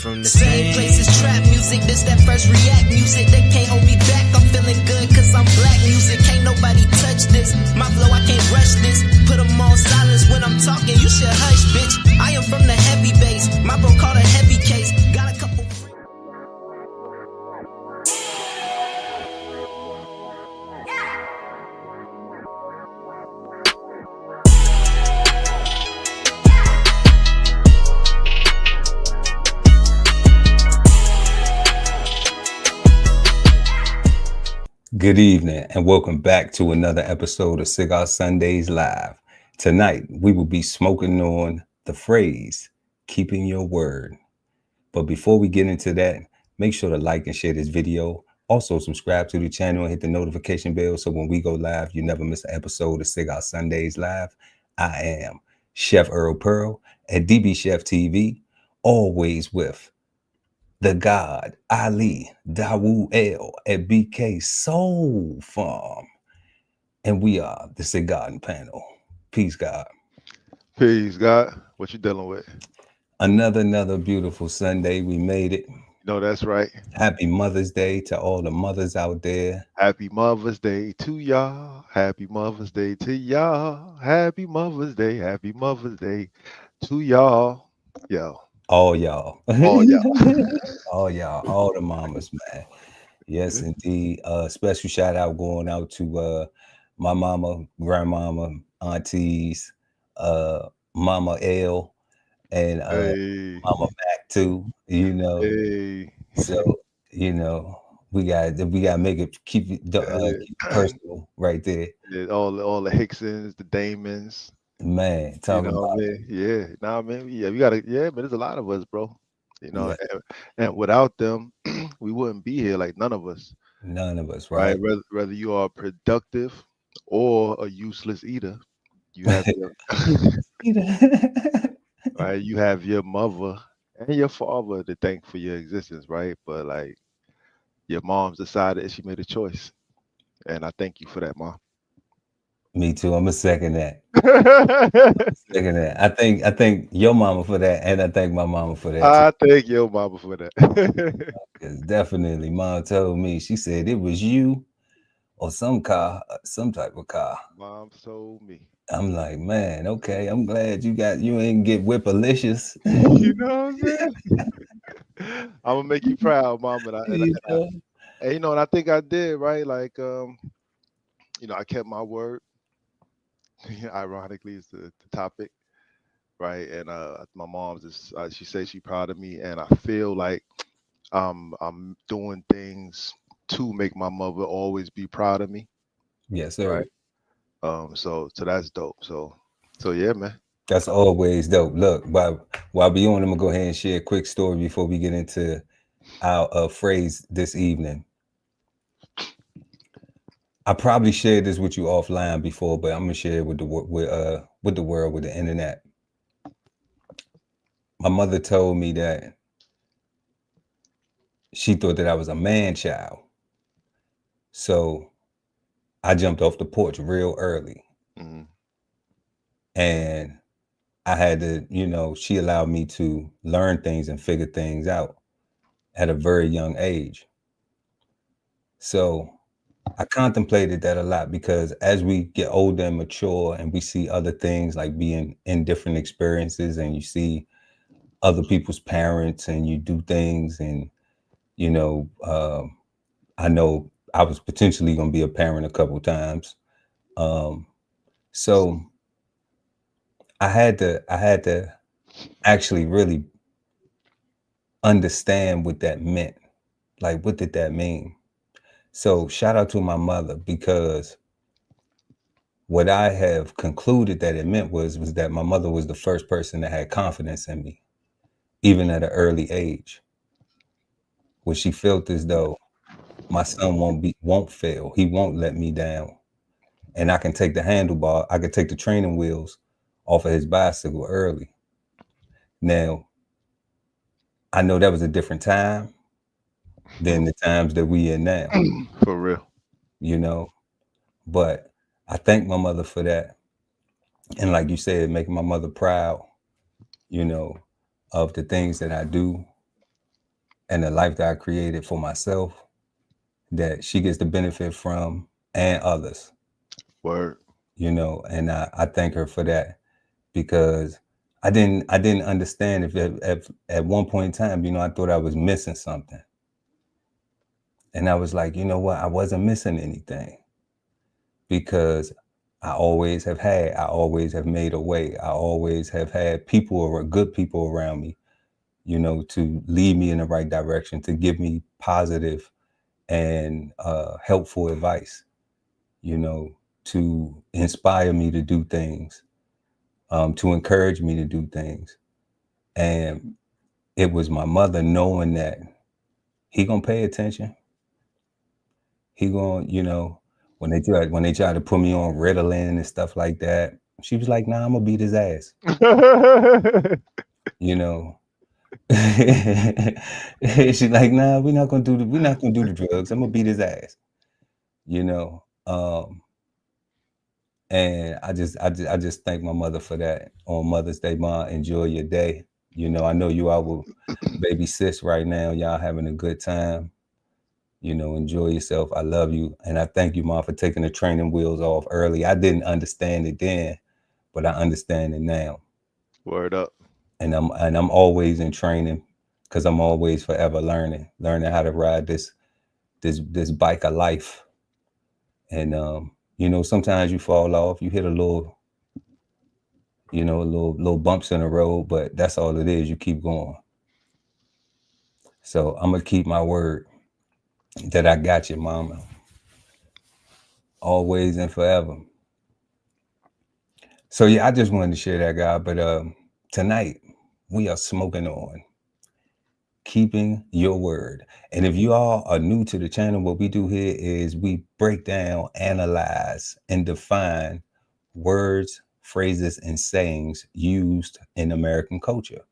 from the same place as trap music. This that first react music. They can't hold me back. I'm feeling good cause I'm black music. Can't nobody touch this. My flow, I can't rush this. Put them on silence when I'm talking. You should hush, bitch. I am from the heavy bass. My bro called a heavy case. Got a couple. Good evening and welcome back to another episode of Cigar Sundays Live. Tonight, we will be smoking on the phrase, keeping your word. But before we get into that, make sure to like and share this video. Also, subscribe to the channel and hit the notification bell so when we go live, you never miss an episode of Cigar Sundays Live. I am Chef Earl Pearl at DBCHEFTV, always with the God, Ali, Dawu L at BK Soul Farm. And we are the Cigarden Panel. Peace, God. Peace, God. What you dealing with? Another beautiful Sunday. We made it. No, that's right. Happy Mother's Day to all the mothers out there. Happy Mother's Day to y'all. Happy Mother's Day to y'all. Happy Mother's Day. Happy Mother's Day to y'all. Yo. All y'all. All y'all. All y'all. All the mamas, man. Yes, indeed. Special shout out going out to my mama, grandmama, aunties, Mama L, and Mama Mac too. You know, so you know we got to make it keep it personal right there. All the Hicksons, the Damons. Man, talking about it. Yeah, nah, man. Yeah, we gotta. Yeah, but there's a lot of us, bro. You know, and without them, we wouldn't be here. Like none of us. None of us, right? Whether you are productive or a useless eater, you have your right. You have your mother and your father to thank for your existence, right? But like, your mom's decided and she made a choice, and I thank you for that, Mom. Me too. I'm gonna second that. Second that. I thank your mama for that, and I thank my mama for that. I thank your mama for that. Because definitely, Mom told me, she said it was you or some type of car. Mom told me. I'm like, man, okay. I'm glad you ain't get whipalicious. You know what I'm saying? I'm gonna make you proud, Mom, and you know, and I think I did, right? Like, you know, I kept my word. Ironically, it's the topic, right? And my mom's just she says she's proud of me, and I feel like I'm doing things to make my mother always be proud of me. Yes, sir. Right. So that's dope. So yeah, man. That's always dope. Look, while we on, I'm gonna go ahead and share a quick story before we get into our phrase this evening. I probably shared this with you offline before, but I'm gonna share it with the world, with the internet. My mother told me that she thought that I was a man child, so I jumped off the porch real early, and I had to, you know, she allowed me to learn things and figure things out at a very young age. So I contemplated that a lot because as we get older and mature and we see other things, like being in different experiences, and you see other people's parents and you do things, and, you know, I know I was potentially going to be a parent a couple times. So I had to actually really understand what that meant. Like, what did that mean? So shout out to my mother, because what I have concluded that it meant was that my mother was the first person that had confidence in me, even at an early age, where she felt as though my son won't fail. He won't let me down. And I can take the handlebar, I could take the training wheels off of his bicycle early. Now, I know that was a different time than the times that we in now. For real. You know, but I thank my mother for that. And like you said, making my mother proud, you know, of the things that I do and the life that I created for myself, that she gets the benefit from, and others, Word. and I thank her for that, because I didn't understand if at one point in time, I thought I was missing something. And I was like, you know what? I wasn't missing anything, because I always have made a way. I always have had people, or good people around me, to lead me in the right direction, to give me positive and helpful advice, to inspire me to do things, to encourage me to do things. And it was my mother, knowing that he gonna pay attention. He gonna, when they tried to put me on Ritalin and stuff like that, she was like, "Nah, I'm gonna beat his ass." You know, she's like, "Nah, we're not gonna do the drugs. I'm gonna beat his ass." You know, and I just thank my mother for that on Mother's Day. Mom, enjoy your day. I know you out with baby sis right now. Y'all having a good time. Enjoy yourself. I love you. And I thank you, Mom, for taking the training wheels off early. I didn't understand it then, but I understand it now. Word up. And I'm always in training, because I'm always forever learning how to ride this bike of life. And sometimes you fall off, you hit a little bumps in the road, but that's all it is. You keep going. So I'm gonna keep my word that I got you, Mama, always and forever. So yeah, I just wanted to share that, guy. But tonight we are smoking on keeping your word. And if you all are new to the channel, what we do here is we break down, analyze, and define words, phrases, and sayings used in American culture.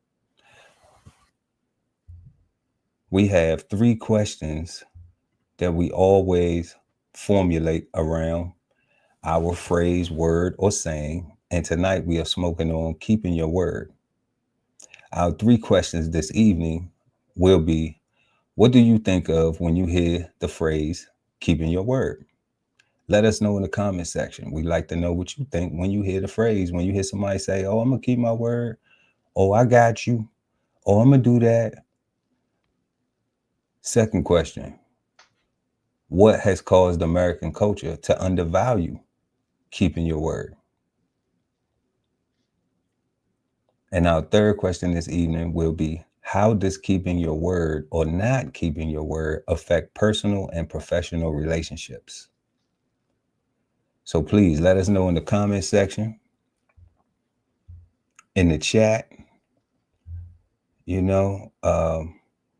We have 3 questions that we always formulate around our phrase, word, or saying. And tonight we are smoking on keeping your word. Our 3 questions this evening will be: what do you think of when you hear the phrase keeping your word? Let us know in the comment section. We'd like to know what you think when you hear the phrase, when you hear somebody say, "Oh, I'm going to keep my word." "Oh, I got you." "Oh, I'm going to do that." Second question: what has caused American culture to undervalue keeping your word? And our third question this evening will be: how does keeping your word or not keeping your word affect personal and professional relationships? So please let us know in the comment section, in the chat,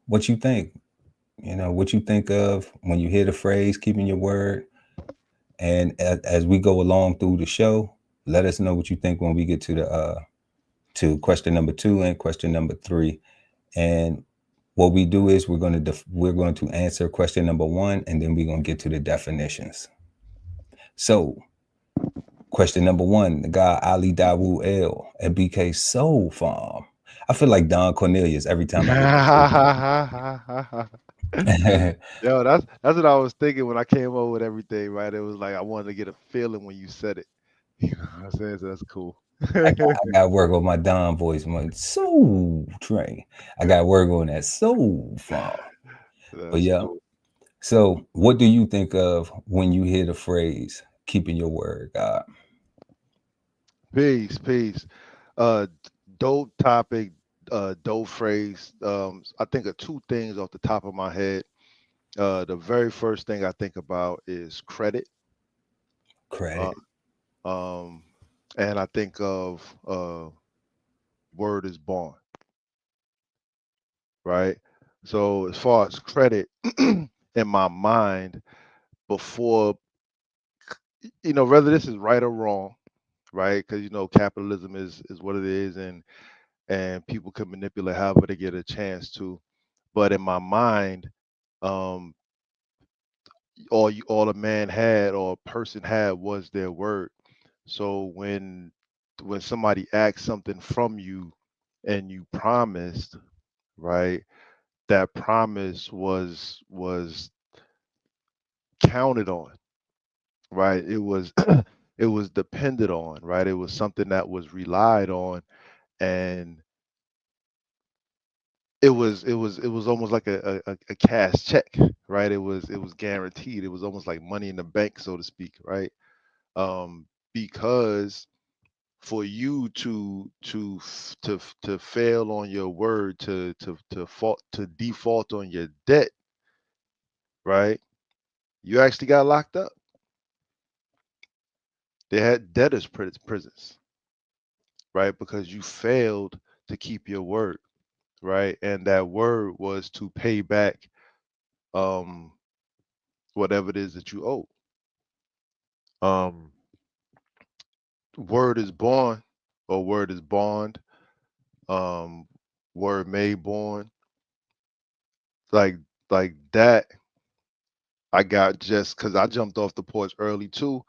what you think. What you think of when you hear the phrase keeping your word. And as we go along through the show, let us know what you think when we get to question number 2 and question number 3. And what we do is we're going to answer question number 1, and then we're going to get to the definitions. So question number 1, the guy Ali Dawu L at BK Soul Farm. I feel like Don Cornelius every time I get Yo, that's what I was thinking when I came up with everything, right? It was like I wanted to get a feeling when you said it. You know what I'm saying? So that's cool. I got to work on my Don voice, my soul train. I got to work on that soul farm. But That's yeah. cool. So what do you think of when you hear the phrase keeping your word, God? Peace, peace. Dope topic, dope phrase. I think of 2 things off the top of my head. The very first thing I think about is credit. Uh, Credit. um, and I think of word is born, right? So as far as credit, in my mind, before whether this is right or wrong, right? Because capitalism is what it is, and people can manipulate however they get a chance to. But in my mind, um, all a man had or a person had was their word. So when somebody asks something from you and you promised, right? that promise was counted on, right? It was it was depended on, right? It was something that was relied on, and it was almost like a cash check, right? It was guaranteed. It was almost like money in the bank, so to speak, right? Because for you to fail on your word, to default on your debt, right? You actually got locked up. They had debtors prisons, right? Because you failed to keep your word, right? And that word was to pay back um whatever it is that you owe. Um Word is born, or word is bond, um word made born, like that. I got just because I jumped off the porch early too,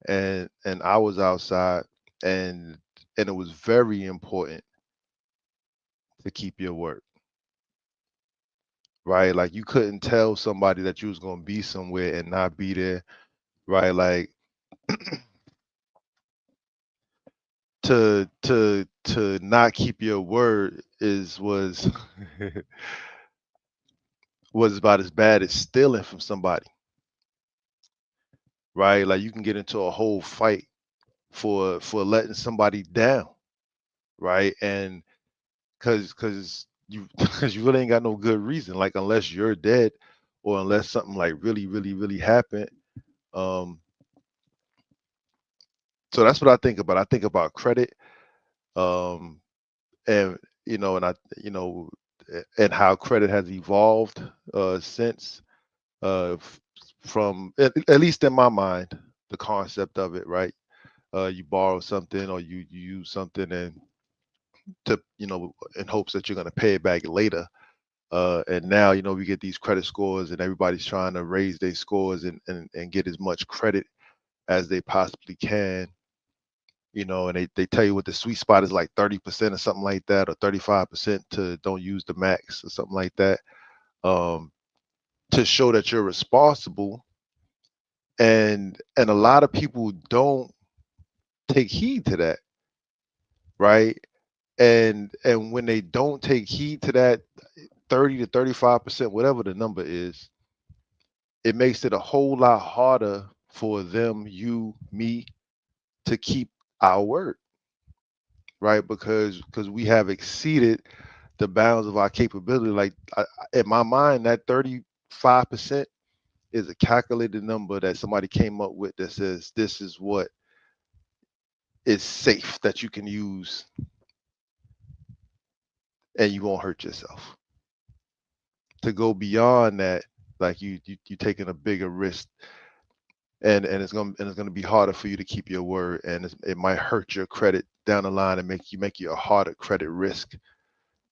and I was outside, and and it was very important to keep your word, right? Like you couldn't tell somebody that you was gonna be somewhere and not be there, right? Like to not keep your word is was was about as bad as stealing from somebody, right? Like you can get into a whole fight for letting somebody down, right? And because you because you really ain't got no good reason, like unless you're dead or unless something like really really really happened. um so that's what I think about. I think about credit, um and and and how credit has evolved since, from at least in my mind, the concept of it, right? You borrow something or you use something, and to in hopes that you're going to pay it back later. And now we get these credit scores, and everybody's trying to raise their scores and get as much credit as they possibly can. And they tell you what the sweet spot is, like 30% or something like that, or 35% to don't use the max or something like that, um, to show that you're responsible. And a lot of people don't take heed to that, right? And when they don't take heed to that 30 to 35%, whatever the number is, it makes it a whole lot harder for them, you, me, to keep our word, right? Because we have exceeded the bounds of our capability. Like in my mind, that 35% is a calculated number that somebody came up with that says this is what is safe that you can use and you won't hurt yourself. To go beyond that, like you taking a bigger risk, and it's gonna be harder for you to keep your word, and it might hurt your credit down the line and make you a harder credit risk,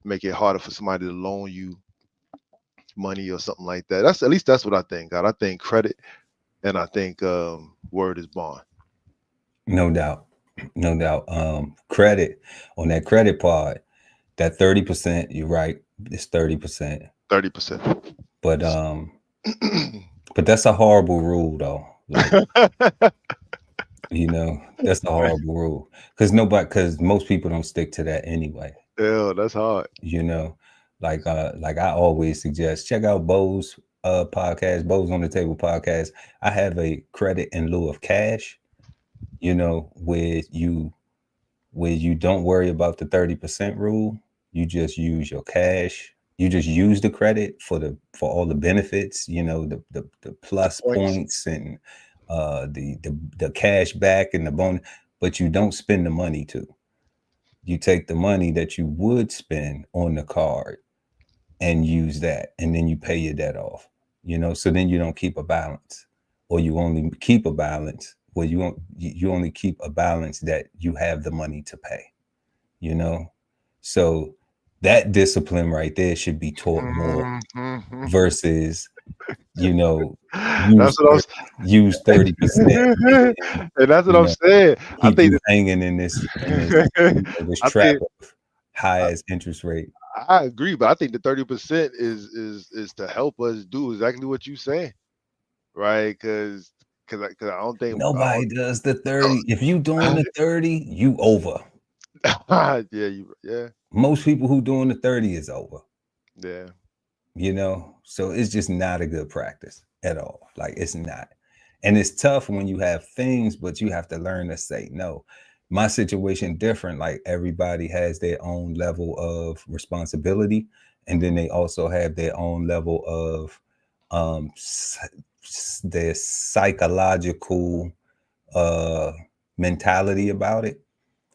make it harder for somebody to loan you money or something like that. That's at least that's what I think. God, I think credit, and I think word is bond. No doubt. No doubt. Credit, on that credit part, that 30%, you're right, it's 30%. 30%. But but that's a horrible rule though. Like, that's a horrible rule. Because most people don't stick to that anyway. Yeah, that's hard. Like I always suggest, check out Bo's podcast, Bo's on the Table podcast. I have a credit in lieu of cash, where you don't worry about the 30% rule. You just use your cash. You just use the credit for all the benefits, the plus points and the cash back and the bonus, but you don't spend the money too. You take the money that you would spend on the card and use that, and then you pay your debt off. So then you don't keep a balance, or you only keep a balance where you only keep a balance that you have the money to pay. So that discipline right there should be taught more, versus That's what use 30%, and that's what I'm saying. I keep think you hanging in this trap of highest interest rate. I agree, but I think the 30% is to help us do exactly what you saying, right? Because I don't think Nobody does the 30. If you doing the 30, you over. yeah. Most people who doing the 30 is over. Yeah. You know, so it's just not a good practice at all. Like, it's not. And it's tough when you have things, but you have to learn to say no. My situation different. Like, everybody has their own level of responsibility, and then they also have their own level of their psychological mentality about it.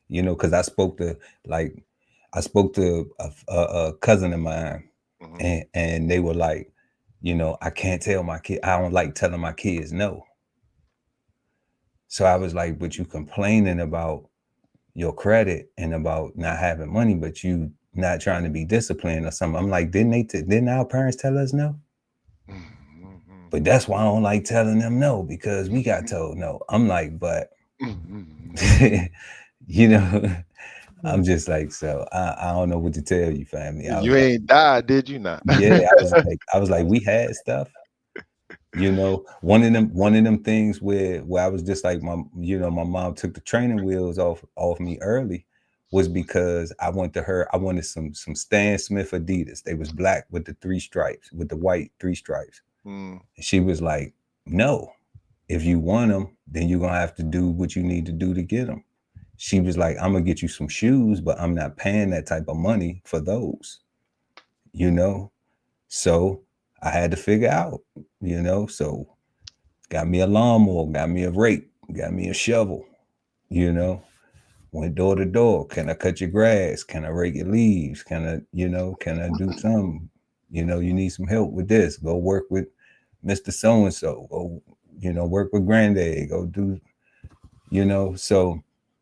You know, because I spoke to a cousin of mine, and they were like, you know, I can't tell my kid. I don't like telling my kids no. So I was like, but you complaining about your credit and about not having money, but you not trying to be disciplined or something. I'm like, didn't our parents tell us no? But that's why I don't like telling them no, because we got told no. I'm like, but you know, I'm just like, so I don't know what to tell you, family. You ain't died, did you not? Yeah, I was like, we had stuff. You know, one of them things where I was just like, my mom took the training wheels off me early, was because I wanted some Stan Smith Adidas. They was black with the 3 stripes, with the white 3 stripes. And she was like, no, if you want them, then you're gonna have to do what you need to do to get them. She was like, I'm gonna get you some shoes, but I'm not paying that type of money for those, you know? So I had to figure out, you know, so got me a lawnmower, got me a rake, got me a shovel, you know, went door to door. Can I cut your grass? Can I rake your leaves? Can I do something? You know, you need some help with this. Go work with Mr. So-and-so. Go, you know, work with Granddad. Go do, you know, so,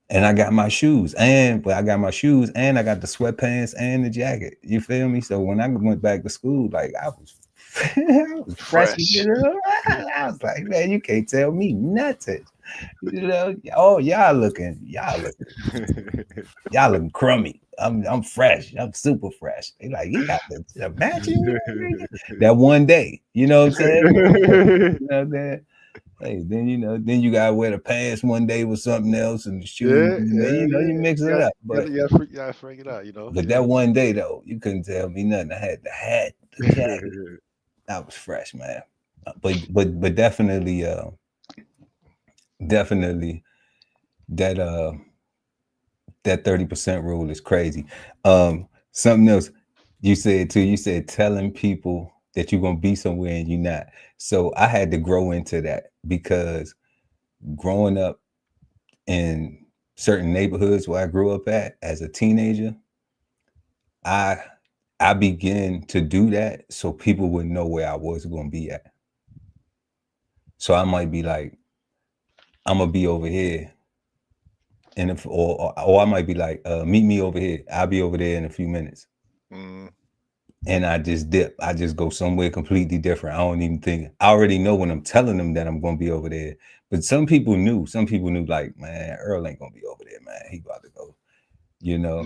and I got my shoes, and I got the sweatpants and the jacket. You feel me? So when I went back to school, like I was fresh. I was like, man, you can't tell me nothing. You know, oh, y'all looking crummy. I'm fresh. I'm super fresh. They like, you got the matching that one day. You know what I'm saying? You know that. Hey, then you gotta wear the pants one day with something else and the shoes. You mix it up. But you gotta figure it out, you know. But that one day though, you couldn't tell me nothing. I had the hat, the jacket. I was fresh, man. But definitely that 30% rule is crazy. Something else you said too, you said telling people that you're gonna be somewhere and you're not. So I had to grow into that, because growing up in certain neighborhoods where I grew up at as a teenager, I began to do that so people would know where I was going to be at. So I might be like, I'm gonna be over here, and or I might be like, meet me over here. I'll be over there in a few minutes. And I just dip. I just go somewhere completely different. I don't even think. I already know when I'm telling them that I'm going to be over there. But some people knew. Some people knew, like, man, Earl ain't going to be over there, man. He about to go, you know.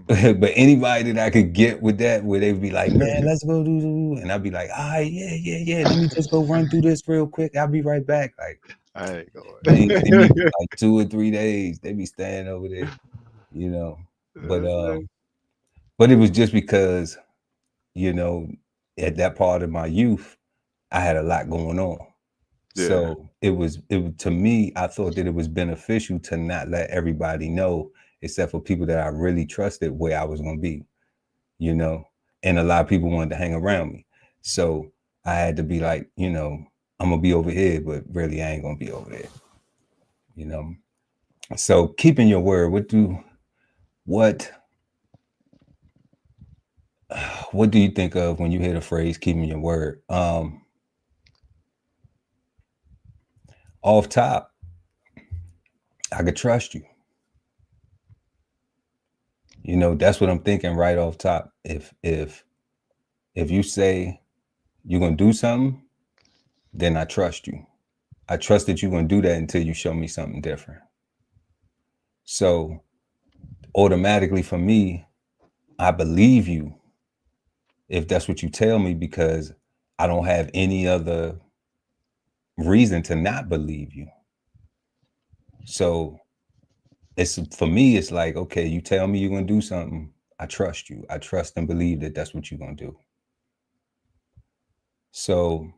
But anybody that I could get with that, where they would be like, man, let's go do. And I'd be like, all right, yeah. Let me just go run through this real quick. I'll be right back. Like, I ain't going. they be like 2 or 3 days. They be staying over there, you know. But it was just because, you know, at that part of my youth, I had a lot going on. Yeah. So it was to me, I thought that it was beneficial to not let everybody know, except for people that I really trusted, where I was going to be, you know. And a lot of people wanted to hang around me. So I had to be like, you know, I'm going to be over here, but really I ain't going to be over there, you know. So keeping your word, what do you think of when you hear the phrase keeping your word? Off top, I could trust you. You know, that's what I'm thinking right off top. If you say you're going to do something, then I trust you. I trust that you're going to do that until you show me something different. So automatically for me, I believe you if that's what you tell me, because I don't have any other reason to not believe you. So it's, for me, it's like, okay, you tell me you're gonna do something, I trust you. I trust and believe that that's what you're gonna do. So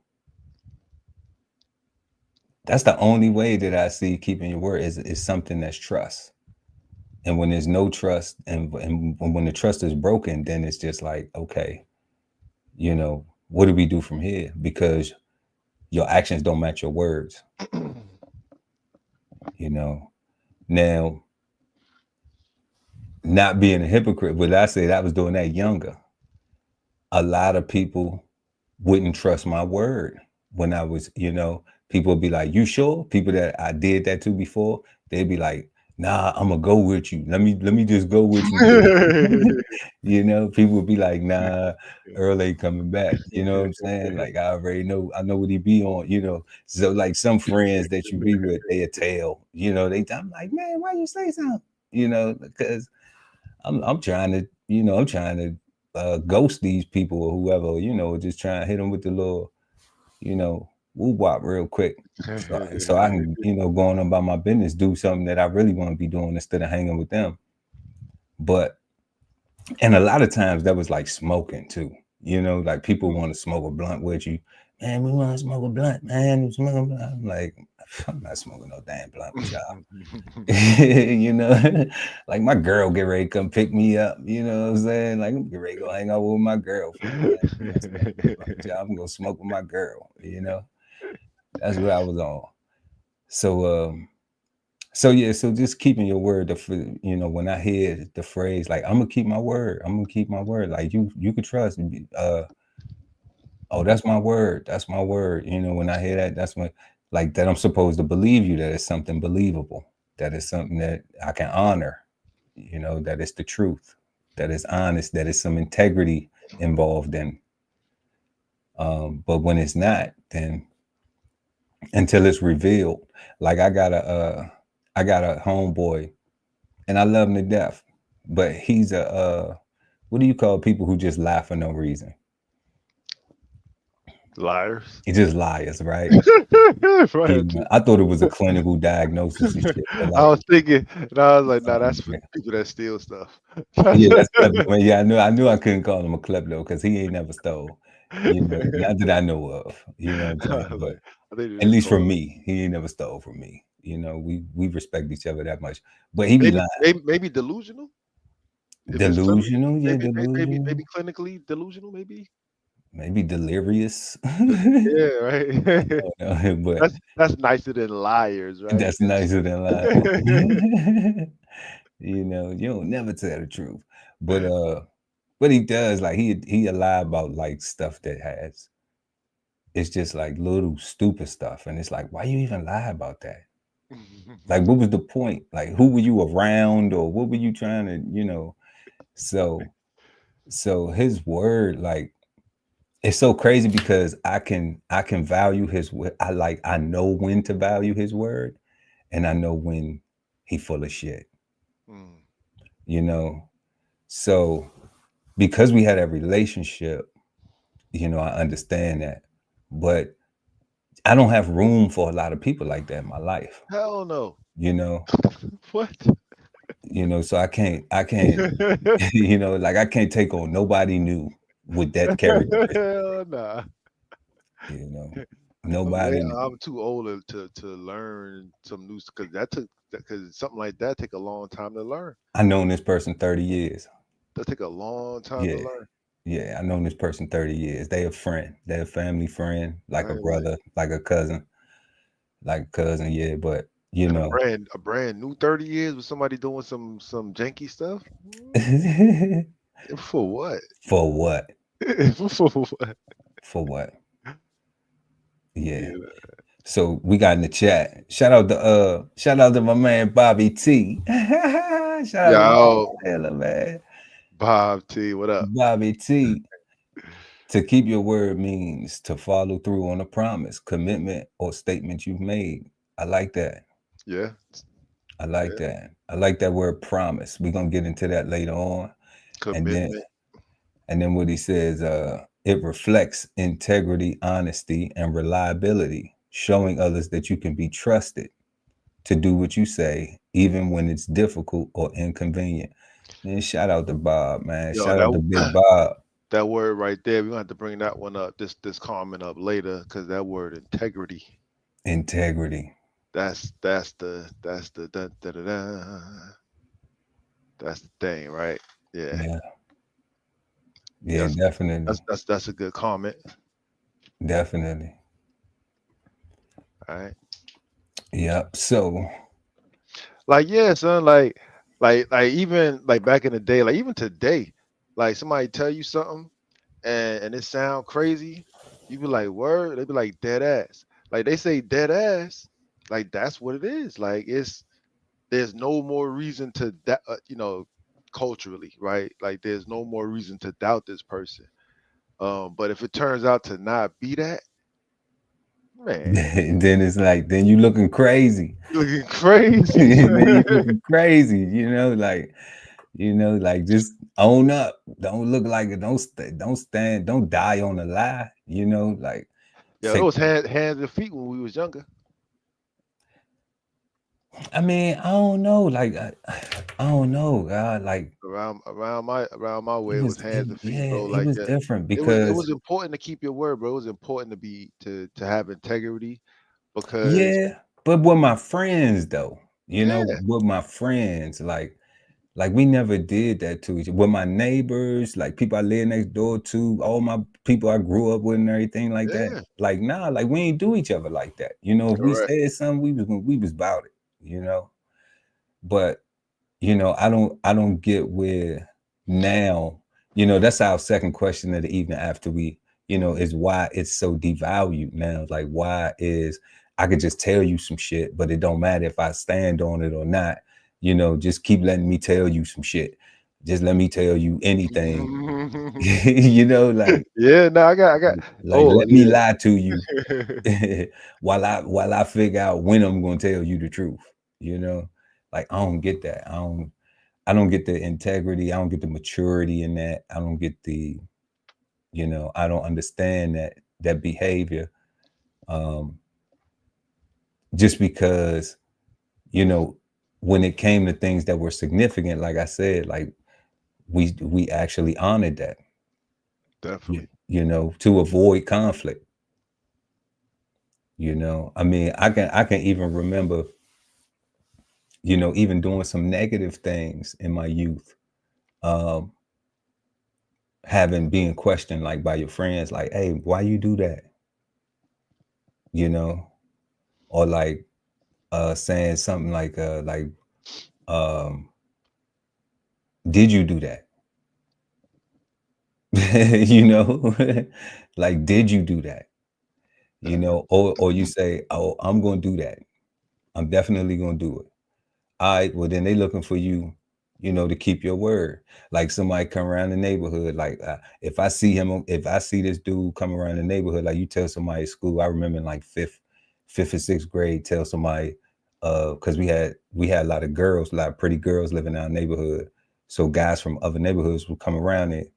that's the only way that I see keeping your word is something that's trust. And when there's no trust, and when the trust is broken, then it's just like, okay, you know, what do we do from here? Because your actions don't match your words. You know, now, not being a hypocrite, but I said I was doing that younger. A lot of people wouldn't trust my word when I was, you know, people would be like, you sure? People that I did that to before, they'd be like, nah, I'm gonna go with you. Let me just go with you. You know, people would be like, nah, Earl ain't coming back. You know what I'm saying? Like, I already know, I know what he be on, you know. So like some friends that you be with, they a tell, you know, I'm like, man, why you say something? You know, because I'm trying to, you know, I'm trying to ghost these people or whoever, you know, just trying to hit them with the little, you know, woo wop real quick. So I can, you know, going on about my business, do something that I really want to be doing instead of hanging with them. But, and a lot of times that was like smoking too, you know, like people want to smoke a blunt with you. Man, we want to smoke a blunt, man. I'm like, I'm not smoking no damn blunt with y'all. You know, like my girl get ready to come pick me up. You know what I'm saying? Like, I'm get ready to go hang out with my girlfriend. Like, I'm gonna smoke with my girl. You know, that's what I was on. So yeah, so just keeping your word. You know, when I hear the phrase like I'm gonna keep my word, I'm gonna keep my word. Like you could trust me. Oh, that's my word. That's my word. You know, when I hear that, that's when, like, that I'm supposed to believe you, that it's something believable, that it's something that I can honor, you know, that it's the truth, that it's honest, that it's some integrity involved in. But when it's not, then until it's revealed, like I got a homeboy and I love him to death, but he's what do you call people who just lie for no reason? Liars. He just liars, right? Right. I thought it was a clinical diagnosis and shit, but I like, was thinking, and I was like, nah, that's for people that steal stuff. yeah, that's klepto. Yeah, I knew I couldn't call him a klepto because he ain't never stole. You know, not that I know of. You know what I'm I saying? was But like, I think they at just least call from it. me, he ain't never stole from me. You know, we respect each other that much. But he be Maybe, lying. maybe delusional. If it's clinical, Delusional, yeah, maybe delusional. clinically delusional, maybe. Maybe delirious. Yeah, right. But That's nicer than liars, right? that's nicer than lying. You know, you don't never tell the truth. But he does, like he lie about like stuff that has, it's just like little stupid stuff. And it's like, why you even lie about that? Like, what was the point? Like, who were you around, or what were you trying to, you know? So his word, like, it's so crazy because I can value his word. I know when to value his word, and I know when he full of shit. You know? So because we had a relationship, you know, I understand that. But I don't have room for a lot of people like that in my life. Hell no. You know? What? You know, so I can't, you know, like I can't take on nobody new with that characteristic. Hell nah. You know, Man, nobody new. I'm too old to learn some new, because something like that take a long time to learn. I known this person 30 years. That take a long time to Yeah. learn. Yeah. I known this person 30 years. They a friend. They a family friend, like a Right, like brother, like a cousin, yeah. But you and know, a brand new 30 years with somebody doing some janky stuff. For what? for what? For what? For what? Yeah. Yeah. So we got in the chat. Shout out to my man Bobby T. Shout out to Yo, Bobby Taylor, man. Bob T, what up? Bobby T. To keep your word means to follow through on a promise, commitment, or statement you've made. I like that. Yeah. I like Yeah. that. I like that word promise. We're gonna get into that later on. And then Commitment. And then what he says, it reflects integrity, honesty, and reliability, showing others that you can be trusted to do what you say, even when it's difficult or inconvenient. Man, shout out to Bob, man. Yo, Shout out to Big Bob. that word right there, we're gonna have to bring that one up, this comment up later, because that word integrity. Integrity. That's the that's the thing, right? Yeah. Yeah. Yeah, That's definitely. that's a good comment. Definitely. All right. Yep. So Like, yeah, son, like even like back in the day, like even today, like somebody tell you something and it sound crazy, you be like, word, they be like dead ass. Like they say dead ass, like that's what it is. Like there's no more reason to that, culturally, right? Like there's no more reason to doubt this person. But if it turns out to not be that, man, then it's like, then you looking crazy. you looking crazy. Then you looking crazy, like just own up. Don't look like it. Don't stand. Don't die on a lie. Like Yeah, take. those hands and feet when we was younger. I mean, I don't know. Like I don't know, God. Like Around my way, it was hands and feet, yeah, bro. it Like was that. different It was because important to keep your word, bro. It was important to have integrity because yeah, but with my friends though, yeah, with my friends, like we never did that to each other. With my neighbors, like people I live next door to, all my people I grew up with and everything like that. yeah, Like nah, like we ain't do each other like that. If we correct. said something, we was about it. But I don't get where now, that's our second question of the evening after we, is why it's so devalued now. Like why is I could just tell you some shit, but it don't matter if I stand on it or not. Just keep letting me tell you some shit. Just let me tell you anything. Like Yeah, no, I got. Oh let me yeah. lie to you while I figure out when I'm gonna tell you the truth. You know, like I don't get that. I don't get the integrity. I don't get the maturity in that. I don't get the, I don't understand that behavior. Um, just because, you know, when it came to things that were significant, like I said, like we actually honored that, Definitely. to avoid conflict. I mean, I can even remember, even doing some negative things in my youth. Um, being questioned like by your friends, like, hey, why you do that? you know or like saying something like um did you do that? you know like did you do that? Or you say, oh, I'm gonna do that. I'm definitely gonna do it. All right, well then they looking for you, to keep your word. Like somebody come around the neighborhood, like if I see this dude come around the neighborhood, like you tell somebody at school. I remember in like fifth or sixth grade, tell somebody, because we had a lot of girls, a lot of pretty girls living in our neighborhood. So guys from other neighborhoods would come around it.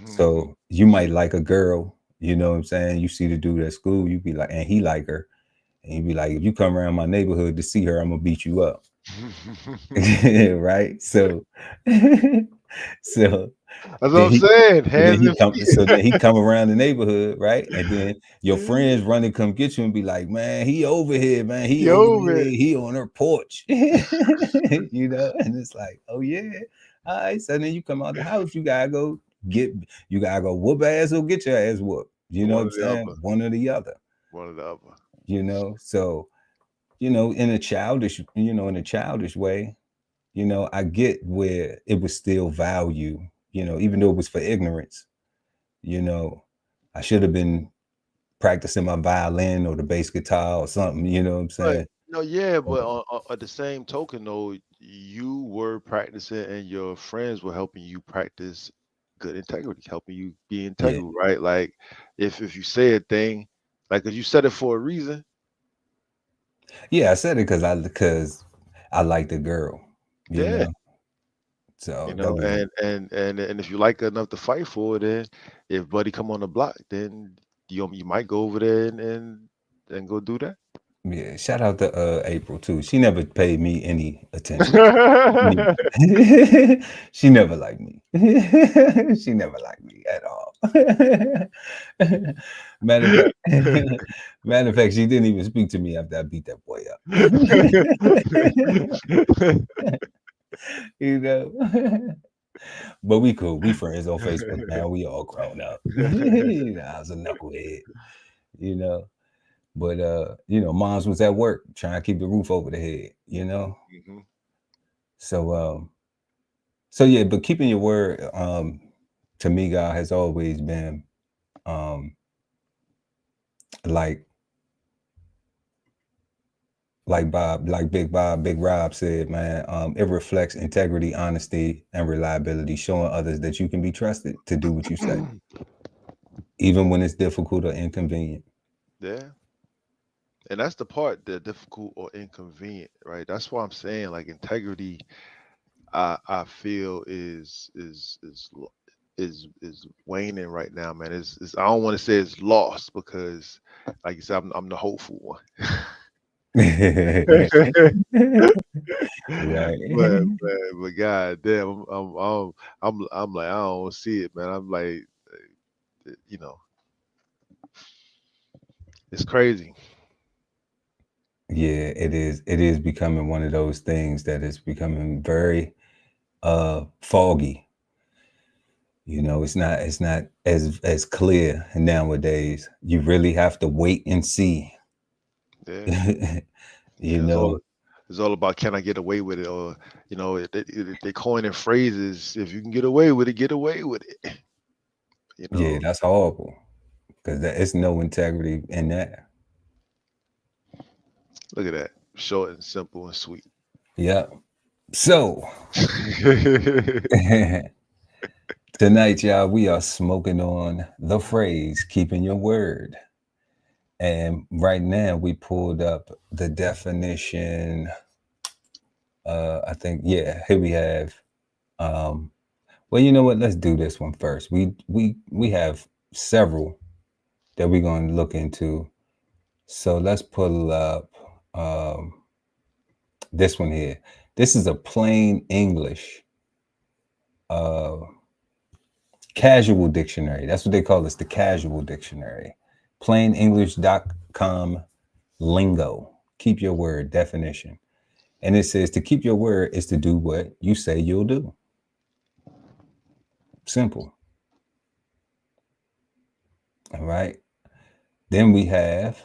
So you might like a girl, you know what I'm saying? You see the dude at school, you be like, and he like her. And you be like, if you come around my neighborhood to see her, I'm gonna beat you up. Right? So so That's what then I'm saying. Hands and he come around the neighborhood, right? And then your feet. friends run and come get you and be like, man, he over here, man, he over Yo, there, man. he on her porch. And it's like, oh yeah. All right. So then you come out the house, you gotta go whoop ass or get your ass whooped. You know what One I'm or the saying? other. One or the other, One or the other. so in a childish way, I get where it was still value, even though it was for ignorance. you know I should have been practicing my violin or the bass guitar or something, you know what I'm But saying? no, yeah, But but at the same token, though, you were practicing and your friends were helping you practice good integrity, helping you be yeah, integral, right? Like if you say a thing, like 'cause you said it for a reason, I said it because I like the girl, you yeah, know So You that know, was and if you like enough to fight for it, then if Buddy come on the block, then you might go over there and go do that. yeah. Shout out to April too. She never paid me any attention. Neither. She never liked me. She never liked me at all. Matter of fact, matter of fact, she didn't even speak to me after I beat that boy up. You know. But we cool. We friends on Facebook now. We all grown up. You know, I was a knucklehead, you know. But you know, moms was at work trying to keep the roof over the head, you know. Mhm. So yeah, but keeping your word, to me, God has always been like Big Rob said, man, it reflects integrity, honesty, and reliability, showing others that you can be trusted to do what you say, even when it's difficult or inconvenient. Yeah. And that's the part that difficult or inconvenient, right? That's why I'm saying like integrity, I feel is waning right now, man. It's I don't want to say it's lost because, like you said, I'm the hopeful one. Right. But God damn, I'm like I don't see it, man. I'm like, you know, it's crazy. Yeah, it is. It is becoming one of those things that is becoming very foggy. You know, it's not as clear nowadays. You really have to wait and see. Yeah, You yeah. know, It's all about can I get away with it, or they coining phrases. If you can get away with it, get away with it. You yeah, know, that's horrible because it's no integrity in that. look at that, short and simple and sweet. Yeah. So tonight, y'all, we are smoking on the phrase "keeping your word." And right now we pulled up the definition. I think, yeah, here we have well, you know what? Let's do this one first. We have several that we're going to look into. So let's pull up this one here. This is a plain English uh casual dictionary. That's what they call this, the casual dictionary. Plainenglish.com lingo. Keep your word definition. And it says to keep your word is to do what you say you'll do. Simple. All right. Then we have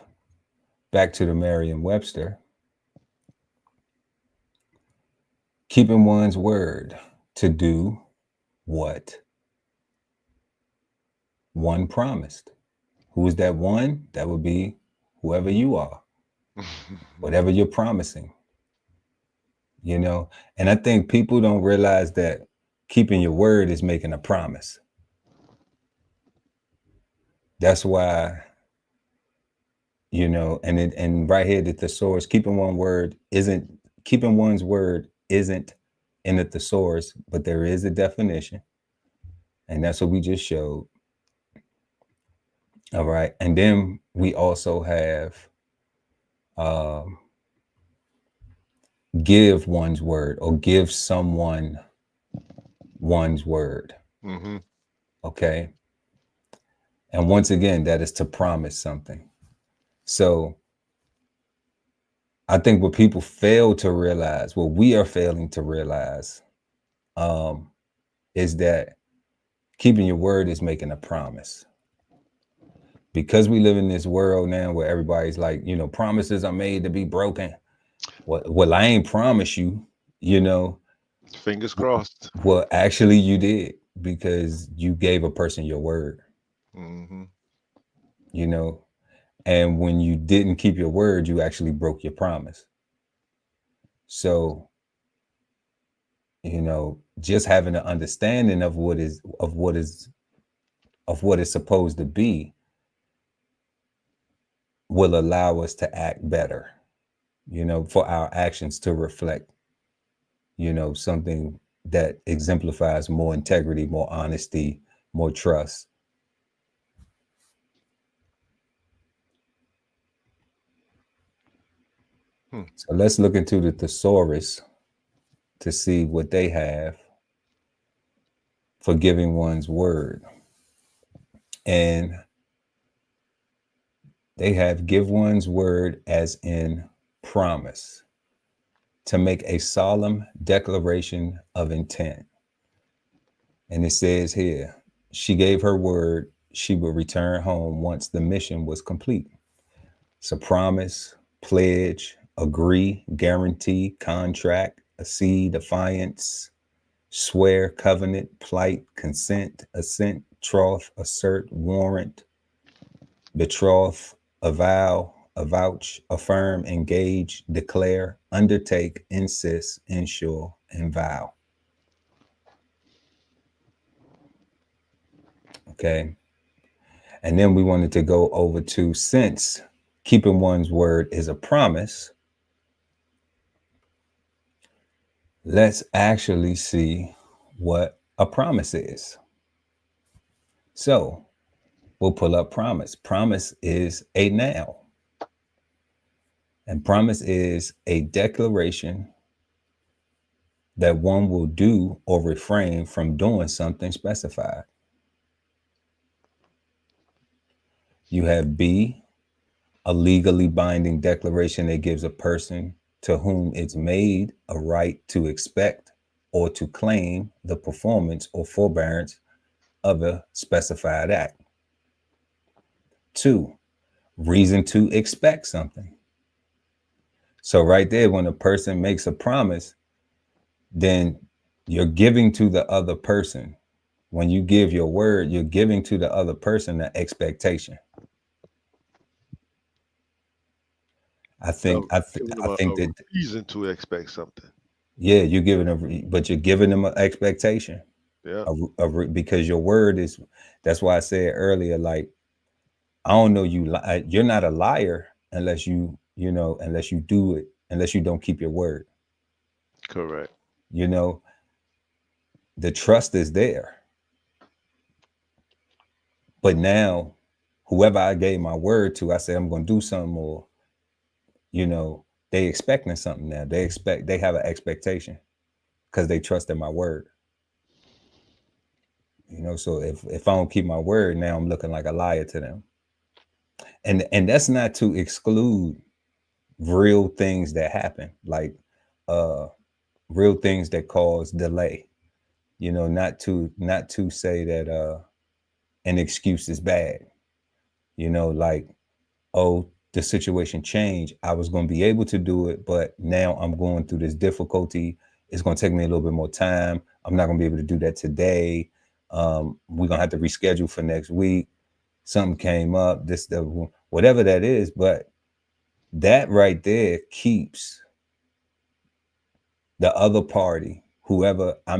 back to the Merriam-Webster. Keeping one's word to do what one promised. Who is that one? That would be whoever you are, whatever you're promising, you know? And I think people don't realize that keeping your word is making a promise. That's why, you know, and right here, the thesaurus, keeping one's word isn't in the thesaurus, but there is a definition. And that's what we just showed. All right. And then we also have give one's word or give someone one's word. hmm Okay. And once again, that is to promise something. So I think what people fail to realize, what we are failing to realize, is that keeping your word is making a promise. Because we live in this world now where everybody's like, you know, promises are made to be broken. Well, I ain't promise you, you know. Fingers crossed. Well, actually, you did because you gave a person your word, hmm you know. And when you didn't keep your word, you actually broke your promise. So, you know, just having an understanding of what is supposed to be will allow us to act better, you know, for our actions to reflect, you know, something that exemplifies more integrity, more honesty, more trust. So let's look into the thesaurus to see what they have for giving one's word. And they have give one's word as in promise, to make a solemn declaration of intent. And it says here, she gave her word she would return home once the mission was complete. So promise, pledge, agree, guarantee, contract, accede, defiance, swear, covenant, plight, consent, assent, troth, assert, warrant, betroth, avow, avouch, affirm, engage, declare, undertake, insist, ensure, and vow. Okay. And then we wanted to go over to, since keeping one's word is a promise, let's actually see what a promise is. So we'll pull up promise. Promise is a noun. And promise is a declaration that one will do or refrain from doing something specified. You have B, a legally binding declaration that gives a person to whom it's made a right to expect or to claim the performance or forbearance of a specified act. 2, reason to expect something. So right there, when a person makes a promise, then you're giving to the other person. When you give your word, you're giving to the other person the expectation. I think that reason to expect something. Yeah, you're giving them, but you're giving them an expectation. Yeah. Because your word is. That's why I said earlier, like, I don't know you. You're not a liar unless unless you do it, unless you don't keep your word. Correct. The trust is there. But now, whoever I gave my word to, I said I'm going to do something more. They expecting something now. They have an expectation because they trust in my word. So if I don't keep my word, now I'm looking like a liar to them. And that's not to exclude real things that happen, like real things that cause delay. Not to say that an excuse is bad. Like, oh, the situation changed. I was going to be able to do it, but now I'm going through this difficulty. It's going to take me a little bit more time. I'm not going to be able to do that today. We're going to have to reschedule for next week. Something came up, whatever that is. But that right there keeps the other party, whoever I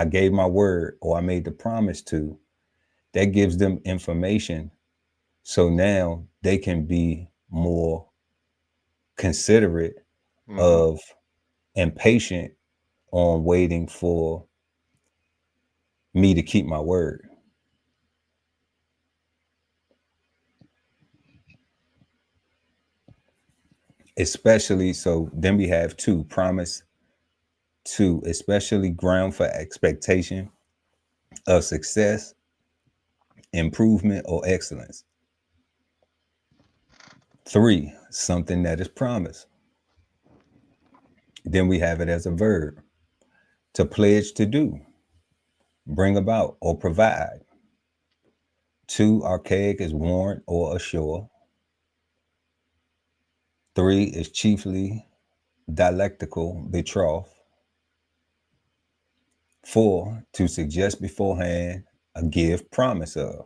gave my word or I made the promise to, that gives them information. So now they can be more considerate of and patient on waiting for me to keep my word. Especially, so then we have 2, promise 2, especially ground for expectation of success, improvement, or excellence. 3, something that is promised. Then we have it as a verb, to pledge to do, bring about, or provide. 2, archaic, is warrant or assure. 3 is chiefly dialectical, betroth. 4, to suggest beforehand, a give, promise of.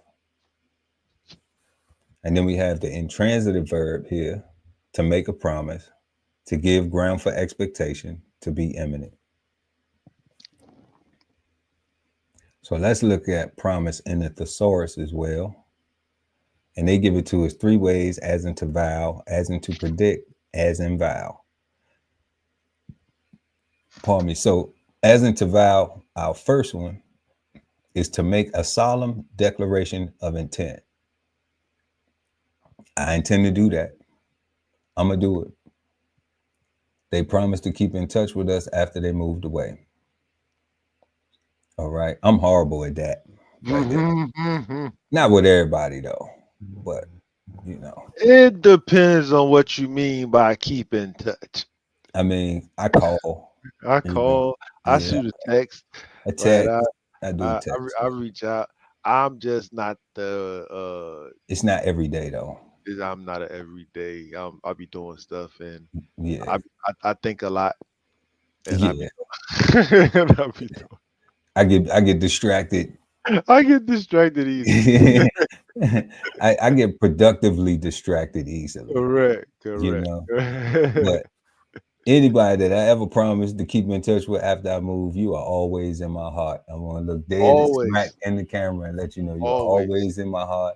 And then we have the intransitive verb here, to make a promise, to give ground for expectation, to be imminent. So let's look at promise in the thesaurus as well. And they give it to us 3 ways, as in to vow, as in to predict, as in vow. Pardon me. So As into vow, our first one is to make a solemn declaration of intent. I intend to do that. I'm going to do it. They promised to keep in touch with us after they moved away. All right. I'm horrible at that. Right there. Not with everybody, though. But, you know. It depends on what you mean by keep in touch. I mean, I call. I call. I shoot a text. A text. Right? I do a text. I reach out. I'm just not the. It's not every day, though. I'm not an everyday. I'll be doing stuff, and yeah, I think a lot, and I get distracted. I get distracted easily. I get productively distracted easily. Correct. You know, but anybody that I ever promised to keep in touch with after I move, you are always in my heart. I want to look dead and smack in the camera and let you know you're always in my heart.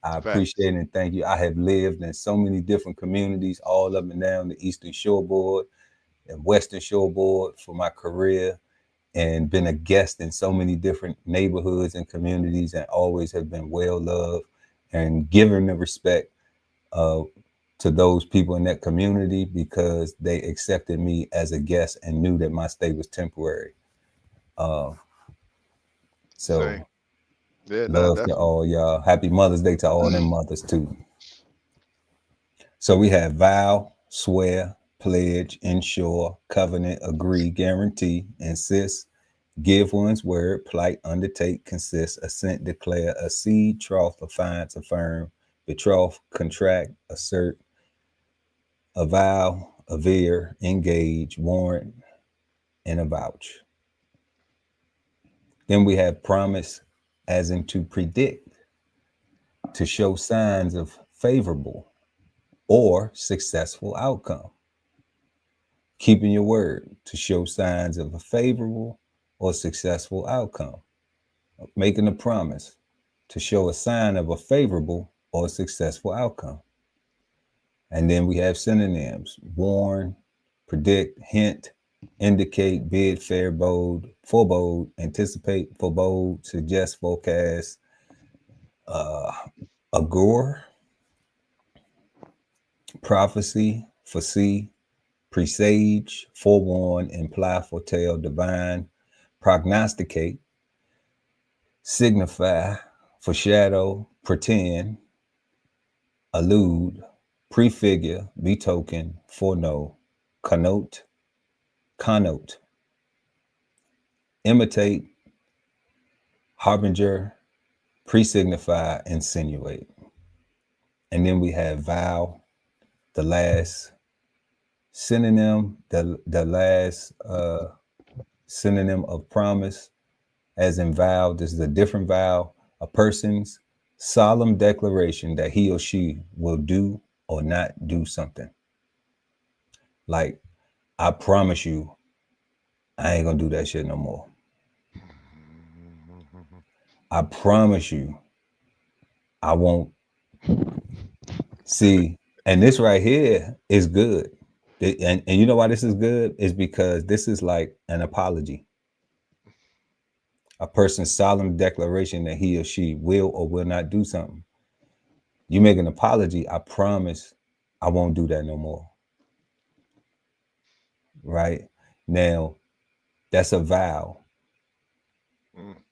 I appreciate and thank you. I have lived in so many different communities all up and down the Eastern Shoreboard and Western Shoreboard for my career, and been a guest in so many different neighborhoods and communities, and always have been well loved and given the respect to those people in that community because they accepted me as a guest and knew that my stay was temporary. So love to all y'all. Happy Mother's Day to all them mothers too. So we have vow, swear, pledge, ensure, covenant, agree, guarantee, insist, give one's word, plight, undertake, consist, assent, declare, accede, troth, affiance, affirm, betroth, contract, assert, avow, aver, engage, warrant, and avouch. Then we have promise, as in to predict, to show signs of favorable or successful outcome. Keeping your word, to show signs of a favorable or successful outcome. Making a promise, to show a sign of a favorable or successful outcome. And then we have synonyms: warn, predict, hint, indicate, bid, fair, bold, forebode, anticipate, forebode, suggest, forecast, augure, prophecy, foresee, presage, forewarn, imply, foretell, divine, prognosticate, signify, foreshadow, pretend, allude, prefigure, betoken, foreknow, connote, imitate, harbinger, pre-signify, insinuate. And then we have vow, the last synonym, the last synonym of promise, as in vow. This is a different vow, a person's solemn declaration that he or she will do or not do something. Like, I promise you, I ain't gonna do that shit no more. I promise you, I won't. See, and this right here is good. And you know why this is good? Is because this is like an apology. A person's solemn declaration that he or she will or will not do something. You make an apology, I promise I won't do that no more. Right? Now, that's a vow.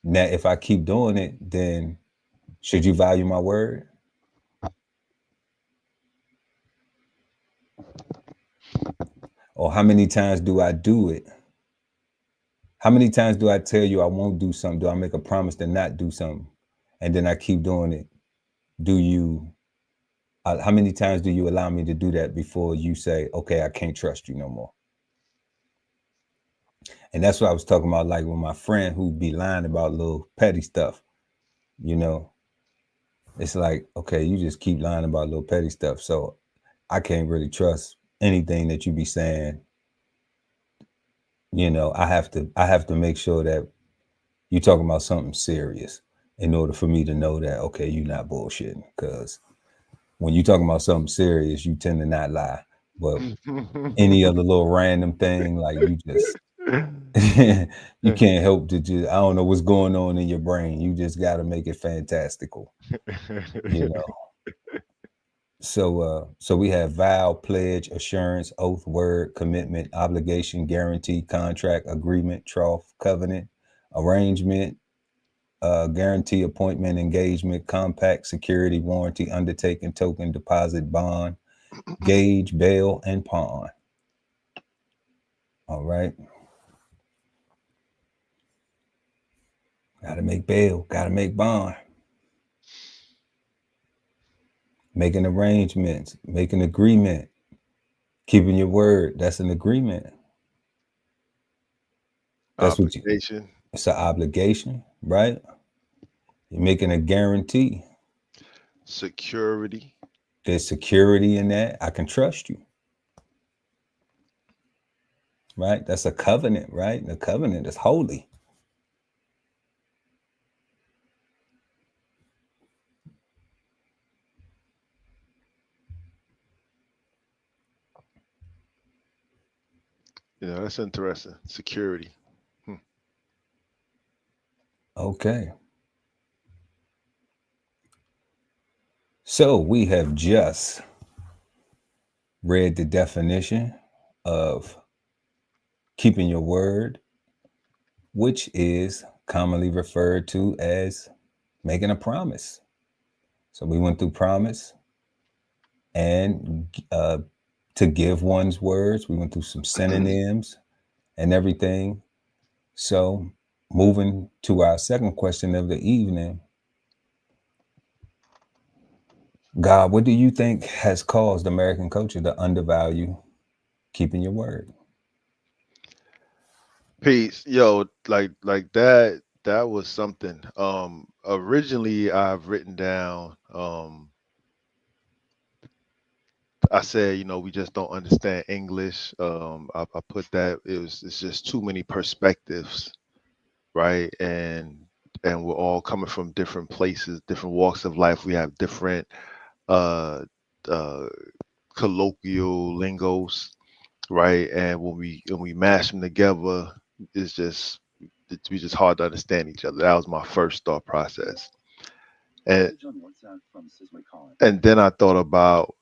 Now, if I keep doing it, then should you value my word? Or how many times do I do it? How many times do I tell you I won't do something? Do I make a promise to not do something? And then I keep doing it? Do you, how many times do you allow me to do that before you say, okay, I can't trust you no more? And that's what I was talking about, like with my friend who be lying about little petty stuff, you know? It's like, okay, you just keep lying about little petty stuff. So I can't really trust anything that you be saying. You know, I have to make sure that you're talking about something serious in order for me to know that, okay, you're not bullshitting. Because when you're talking about something serious, you tend to not lie. But any other little random thing, like you just You can't help to just, I don't know what's going on in your brain. You just got to make it fantastical, you know. So we have vow, pledge, assurance, oath, word, commitment, obligation, guarantee, contract, agreement, troth, covenant, arrangement, guarantee, appointment, engagement, compact, security, warranty, undertaking, token, deposit, bond, gauge, bail, and pawn. All right. Got to make bail, got to make bond. Making arrangements, making agreement, keeping your word. That's an agreement. That's what you, Obligation, it's an obligation, right? You're making a guarantee. security, There's security in that. I can trust you, right? That's a covenant, right? And the covenant is holy. that's interesting. Security. Okay. So we have just read the definition of keeping your word, which is commonly referred to as making a promise. So we went through promise and to give one's words. We went through some synonyms and everything. So moving to our second question of the evening, God, what do you think has caused American culture to undervalue keeping your word? Peace. Yo, like that. That was something. Originally I've written down. I said, we just don't understand English. I put that it's just too many perspectives, right? And we're all coming from different places, different walks of life. We have different uh uh colloquial lingos, right? And when we mash them together, we just hard to understand each other. That was my first thought process. And and then I thought about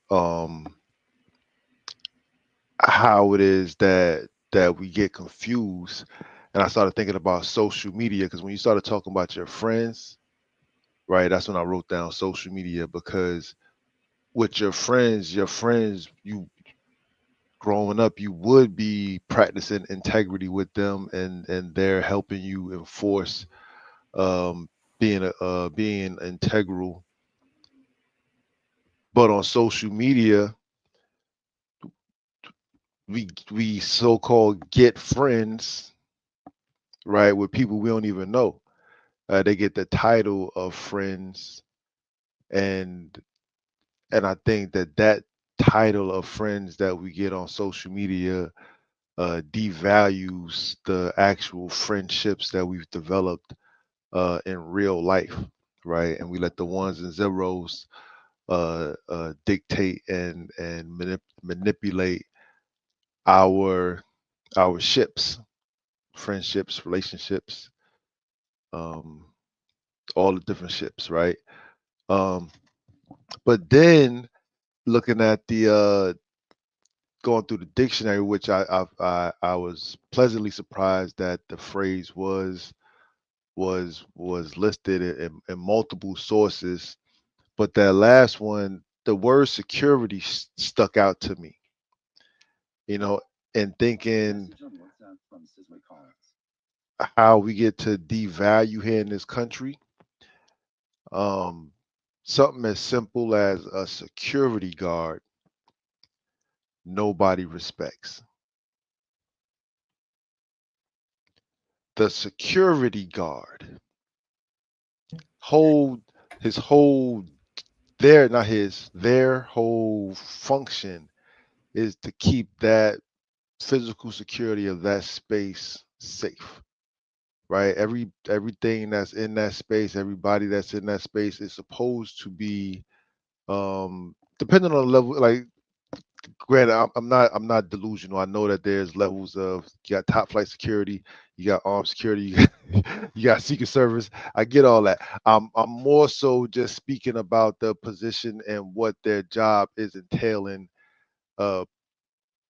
how it is that we get confused. And I started thinking about social media, because when you started talking about your friends, right, that's when I wrote down social media. Because with your friends, you growing up, you would be practicing integrity with them, and they're helping you enforce um being integral. But on social media, we so-called get friends, right, with people we don't even know. They get the title of friends, and I think that title of friends that we get on social media devalues the actual friendships that we've developed in real life, right? And we let the ones and zeros dictate and manipulate our ships, friendships, relationships, um, all the different ships, right? Um, but then looking at the going through the dictionary, which I was pleasantly surprised that the phrase was listed in multiple sources. But that last one, the word security stuck out to me, you know, and thinking how we get to devalue here in this country. Um, Something as simple as a security guard, nobody respects. The security guard hold his whole their not his their whole function is to keep that physical security of that space safe, right? Everything that's in that space, everybody that's in that space is supposed to be depending on the level, like granted, I'm not delusional. I know that there's levels of, you got top flight security, you got armed security, you got Secret Service. I get all that. I'm more so just speaking about the position and what their job is entailing, uh,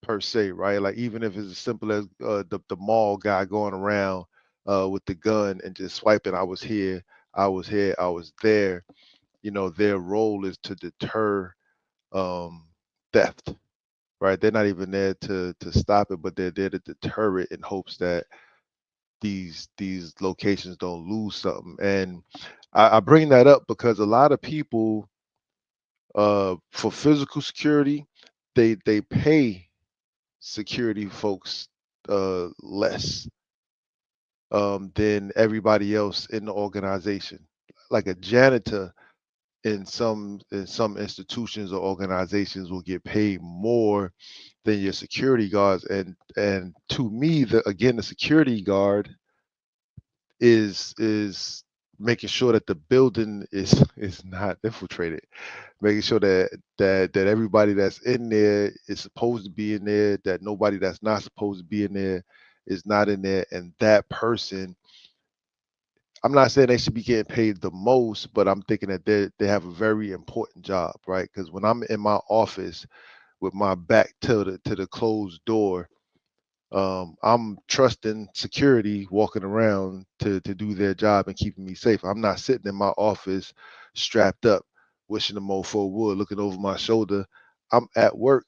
per se, right? Like even if it's as simple as the mall guy going around with the gun and just swiping. I was here, I was here, I was there. You know, their role is to deter um, theft, right? They're not even there to stop it, but they're there to deter it in hopes that these locations don't lose something. And I bring that up because a lot of people, for physical security, they pay security folks less than everybody else in the organization. Like a janitor in some institutions or organizations will get paid more than your security guards. And to me, the security guard is making sure that the building is not infiltrated, making sure that everybody that's in there is supposed to be in there, that nobody that's not supposed to be in there is not in there, and that person, I'm not saying they should be getting paid the most, but I'm thinking that they have a very important job, right? Because when I'm in my office with my back to the closed door, I'm trusting security walking around to do their job and keeping me safe. I'm not sitting in my office strapped up, wishing the mofo would, looking over my shoulder. I'm at work,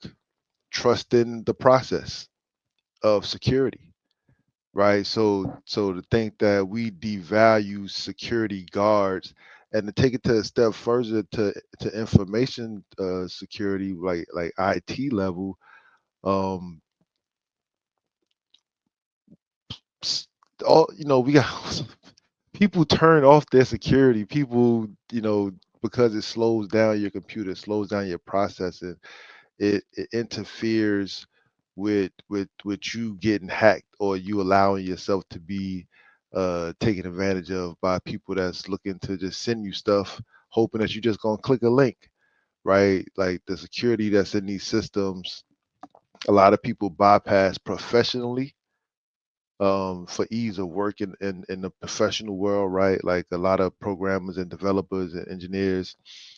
trusting the process of security, right? So to think that we devalue security guards and to take it to a step further to information security, like IT level, um, s- all we got people turn off their security. People, because it slows down your computer, slows down your processing. It interferes with you getting hacked or you allowing yourself to be taken advantage of by people that's looking to just send you stuff, hoping that you're just gonna click a link, right? Like the security that's in these systems, a lot of people bypass professionally for ease of work in the professional world, right? Like a lot of programmers and developers and engineers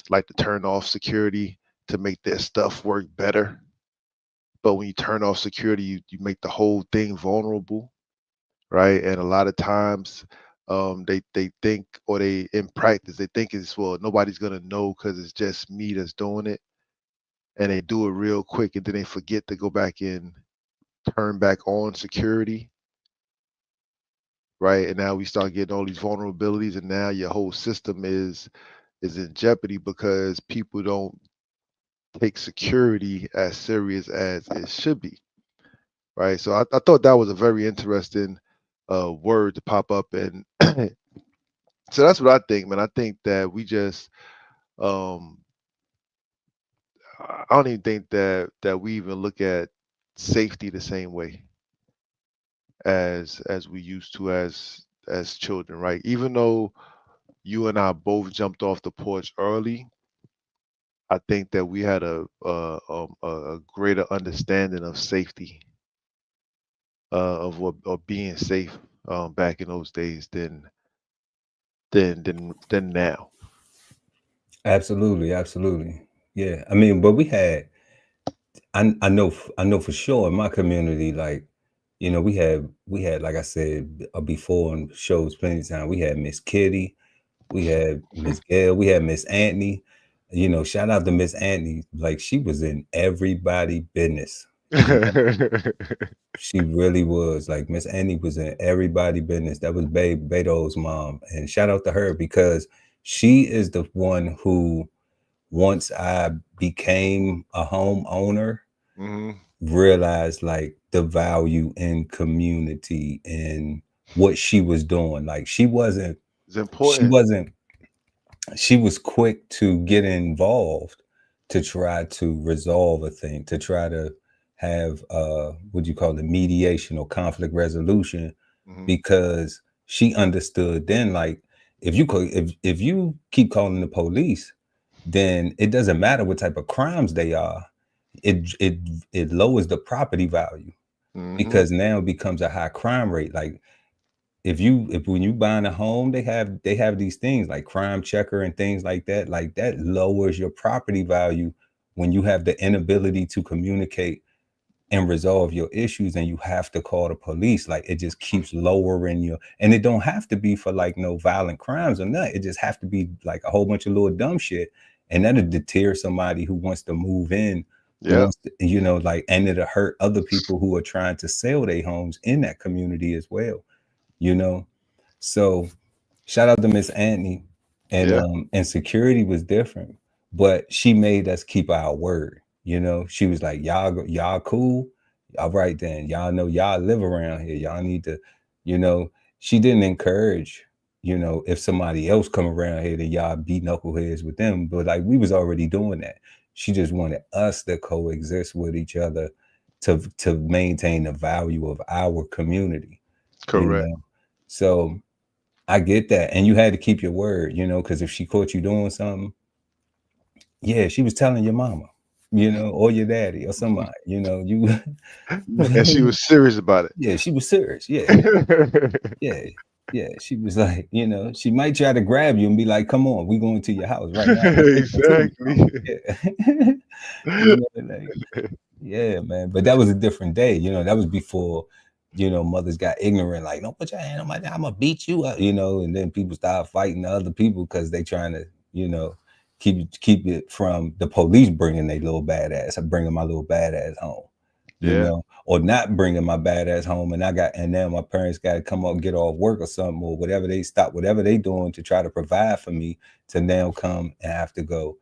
like to turn off security to make their stuff work better. But when you turn off security, you make the whole thing vulnerable, right? And a lot of times, they think, or they in practice they think it's, well, nobody's gonna know because it's just me that's doing it, and they do it real quick, and then they forget to go back and turn back on security, right? And now we start getting all these vulnerabilities, and now your whole system is in jeopardy because people don't take security as serious as it should be, right? So I thought that was a very interesting word to pop up, and so that's what I think, man. I think that we just, um, I don't even think that we even look at safety the same way as we used to as children, right? Even though you and I both jumped off the porch early, I think that we had a greater understanding of safety, of what of being safe, back in those days than now. Absolutely, absolutely. Yeah. I mean, but we had I know for sure in my community, like, we had like I said before on shows plenty of time, we had Miss Kitty, we had Miss Gail, we had Miss Anthony. Shout out to Miss Anthony. Like she was in everybody business. She really was. Like Miss Annie was in everybody business. That was Beto's mom. And shout out to her because she is the one who, once I became a homeowner, Hmm. realized like the value in community and what she was doing. Like It's she important. wasn't she was quick to get involved to try to resolve a thing, to try to have what you call the mediation or conflict resolution, Hmm. because she understood then, like, if you keep calling the police, then it doesn't matter what type of crimes they are. it lowers the property value because now it becomes a high crime rate. Like if when you buying a home, they have these things like crime checker and things like that. Like that lowers your property value when you have the inability to communicate and resolve your issues, and you have to call the police. Like it just keeps lowering your, and it don't have to be for like no violent crimes or nothing. It just have to be like a whole bunch of little dumb shit, and that'll deter somebody who wants to move in, wants to, you know, like, and it'll hurt other people who are trying to sell their homes in that community as well, you know. So shout out to Miss Anthony, and security was different, but she made us keep our word. You know, she was like, y'all cool. All right, then y'all know y'all live around here. Y'all need to, you know, she didn't encourage, you know, if somebody else come around here, then y'all be knuckleheads with them. But like we was already doing that. She just wanted us to coexist with each other to maintain the value of our community. Correct. You know? So I get that. And you had to keep your word, you know, because if she caught you doing something, yeah, she was telling your mama, you know, or your daddy or somebody, you know, And she was serious about it. Yeah, she was serious. Yeah. Yeah. She was like, you know, she might try to grab you and be like, come on, we going to your house right now. Exactly. Yeah. You know, like, yeah, man. But that was a different day. You know, that was before, you know, mothers got ignorant, like, don't put your hand on my, I'm gonna beat you up, you know, and then people start fighting the other people because they trying to, you know, keep it from the police bringing their little badass, bringing my little badass home, you know, or not bringing my badass home, and then my parents got to come up and get off work or something, or whatever whatever they doing to try to provide for me, to now come and have to go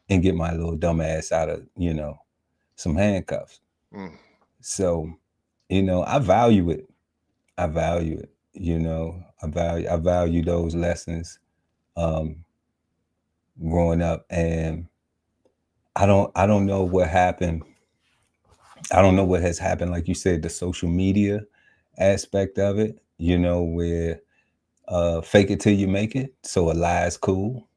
and get my little dumb ass out of, you know, some handcuffs. So, you know, I value it. You know, I value those lessons growing up. And I don't know what happened. I don't know what has happened. Like you said, the social media aspect of it, you know, where fake it till you make it. So a lie is cool.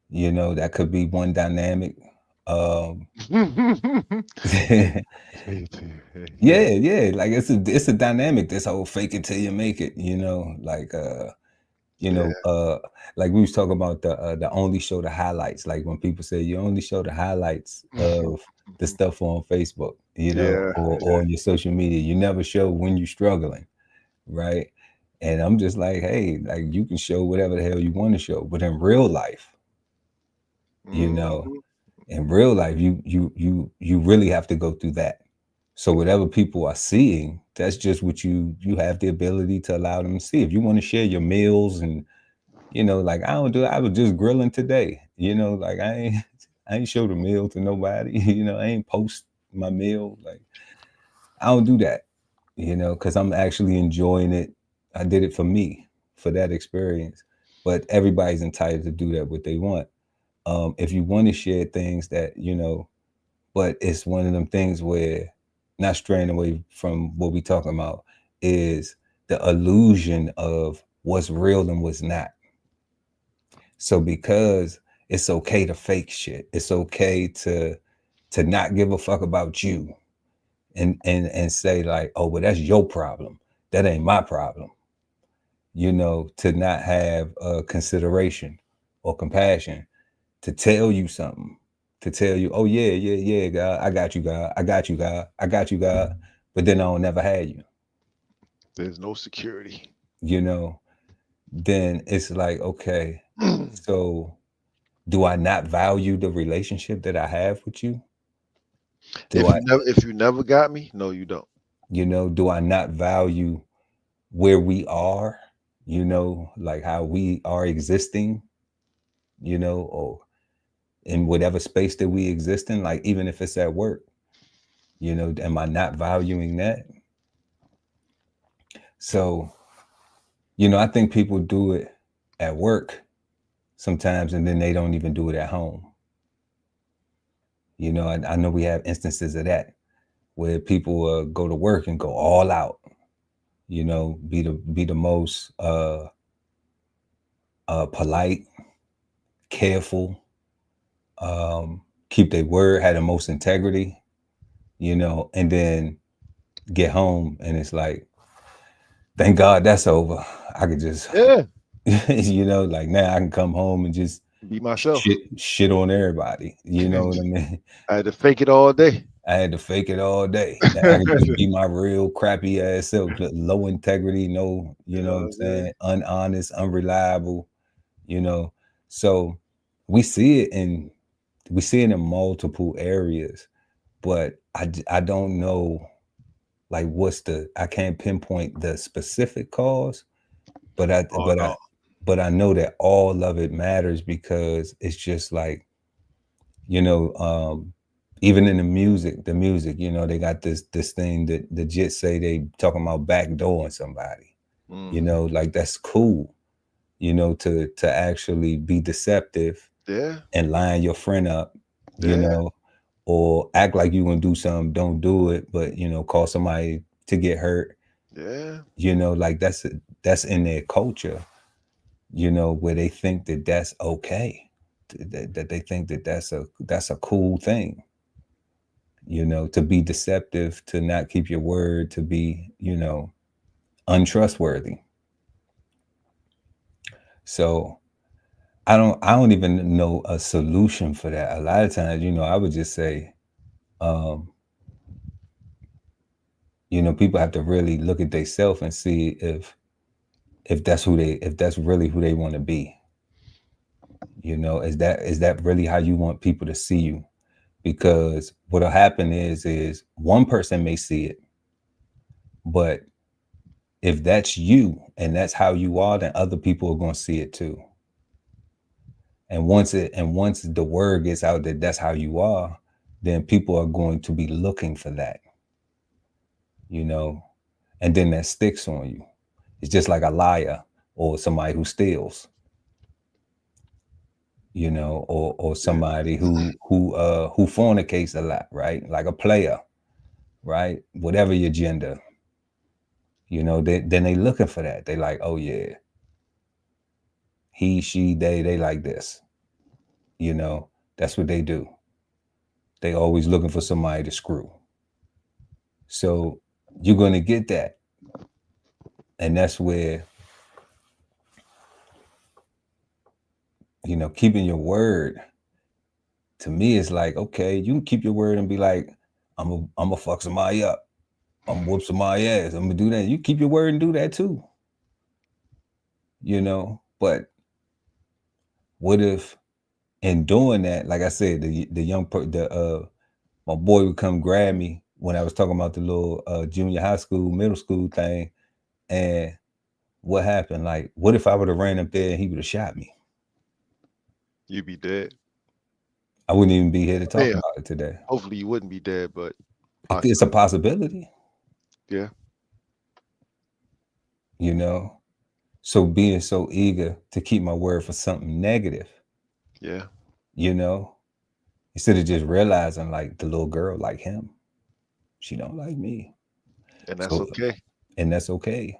You know, that could be one dynamic. Yeah. Like it's a dynamic, this whole fake it till you make it, you know, like you know, like we was talking about the only show the highlights. Like when people say you only show the highlights of the stuff on Facebook, you know, or on your social media, you never show when you're struggling, right? And I'm just like, hey, like you can show whatever the hell you want to show, but in real life, you know, in real life, you really have to go through that. So whatever people are seeing, that's just what you have the ability to allow them to see. If you want to share your meals and, you know, like I was just grilling today, you know, like I ain't show the meal to nobody, you know, I ain't post my meal. Like I don't do that, you know, because I'm actually enjoying it. I did it for me, for that experience. But everybody's entitled to do that what they want. If you want to share things that, you know, but it's one of them things where, not straying away from what we talking about, is the illusion of what's real and what's not. So because it's okay to fake shit, it's okay to not give a fuck about you and say like, oh, well, that's your problem. That ain't my problem. You know, to not have consideration or compassion, to tell you something, to tell you, oh yeah, God, I got you, God, I got you, God, I got you, God, but then I don't never have you. There's no security. You know, then it's like, okay, so do I not value the relationship that I have with you? If you never got me, no, you don't. You know, do I not value where we are? You know, like how we are existing, you know, or in whatever space that we exist in, like even if it's at work, you know, am I not valuing that? So, you know, I think people do it at work sometimes, and then they don't even do it at home. You know, I know we have instances of that where people go to work and go all out, you know, be the most polite, careful, keep their word, had the most integrity, and then get home and it's like, thank God that's over. I could just, Yeah. like now I can come home and just Be myself. shit on everybody. You know what I mean? I had to fake it all day. I had to fake it all day. Now I can just be my real crappy ass self, low integrity, no, you know what I'm saying, unhonest, unreliable, So we see it in multiple areas, but I don't know like I can't pinpoint the specific cause, but I know that all of it matters because it's just like, even in the music, they got this thing that the jits say they talking about backdooring somebody, like that's cool, to actually be deceptive and line your friend up, or act like you gonna do something, don't do it, but cause somebody to get hurt. Like that's in their culture, where they think that that's okay. That they think that that's a cool thing, to be deceptive, to not keep your word, to be, untrustworthy. So I don't even know a solution for that. A lot of times, I would just say, people have to really look at themselves and see if that's really who they want to be. Is that really how you want people to see you? Because what'll happen is one person may see it, but if that's you and that's how you are, then other people are going to see it too. And once the word gets out that that's how you are, then people are going to be looking for that, and then that sticks on you. It's just like a liar or somebody who steals, or somebody who fornicates a lot, right? Like a player, right? Whatever your gender, then they looking for that. They like, oh yeah, he, she, they like this, that's what they do. They always looking for somebody to screw. So you're going to get that. And that's where, keeping your word, to me, is like, okay, you can keep your word and be like, I'm gonna fuck somebody up. I'm gonna whoop somebody ass. I'm gonna do that. You keep your word and do that too. But what if in doing that, like I said, my boy would come grab me when I was talking about the little junior high school, middle school thing. And what happened? Like, what if I would have ran up there and he would have shot me? You'd be dead. I wouldn't even be here to talk about it today. Hopefully you wouldn't be dead, but it's a possibility. Yeah. So being so eager to keep my word for something negative. Yeah. Instead of just realizing like the little girl like him, she don't like me. And that's okay. And that's okay.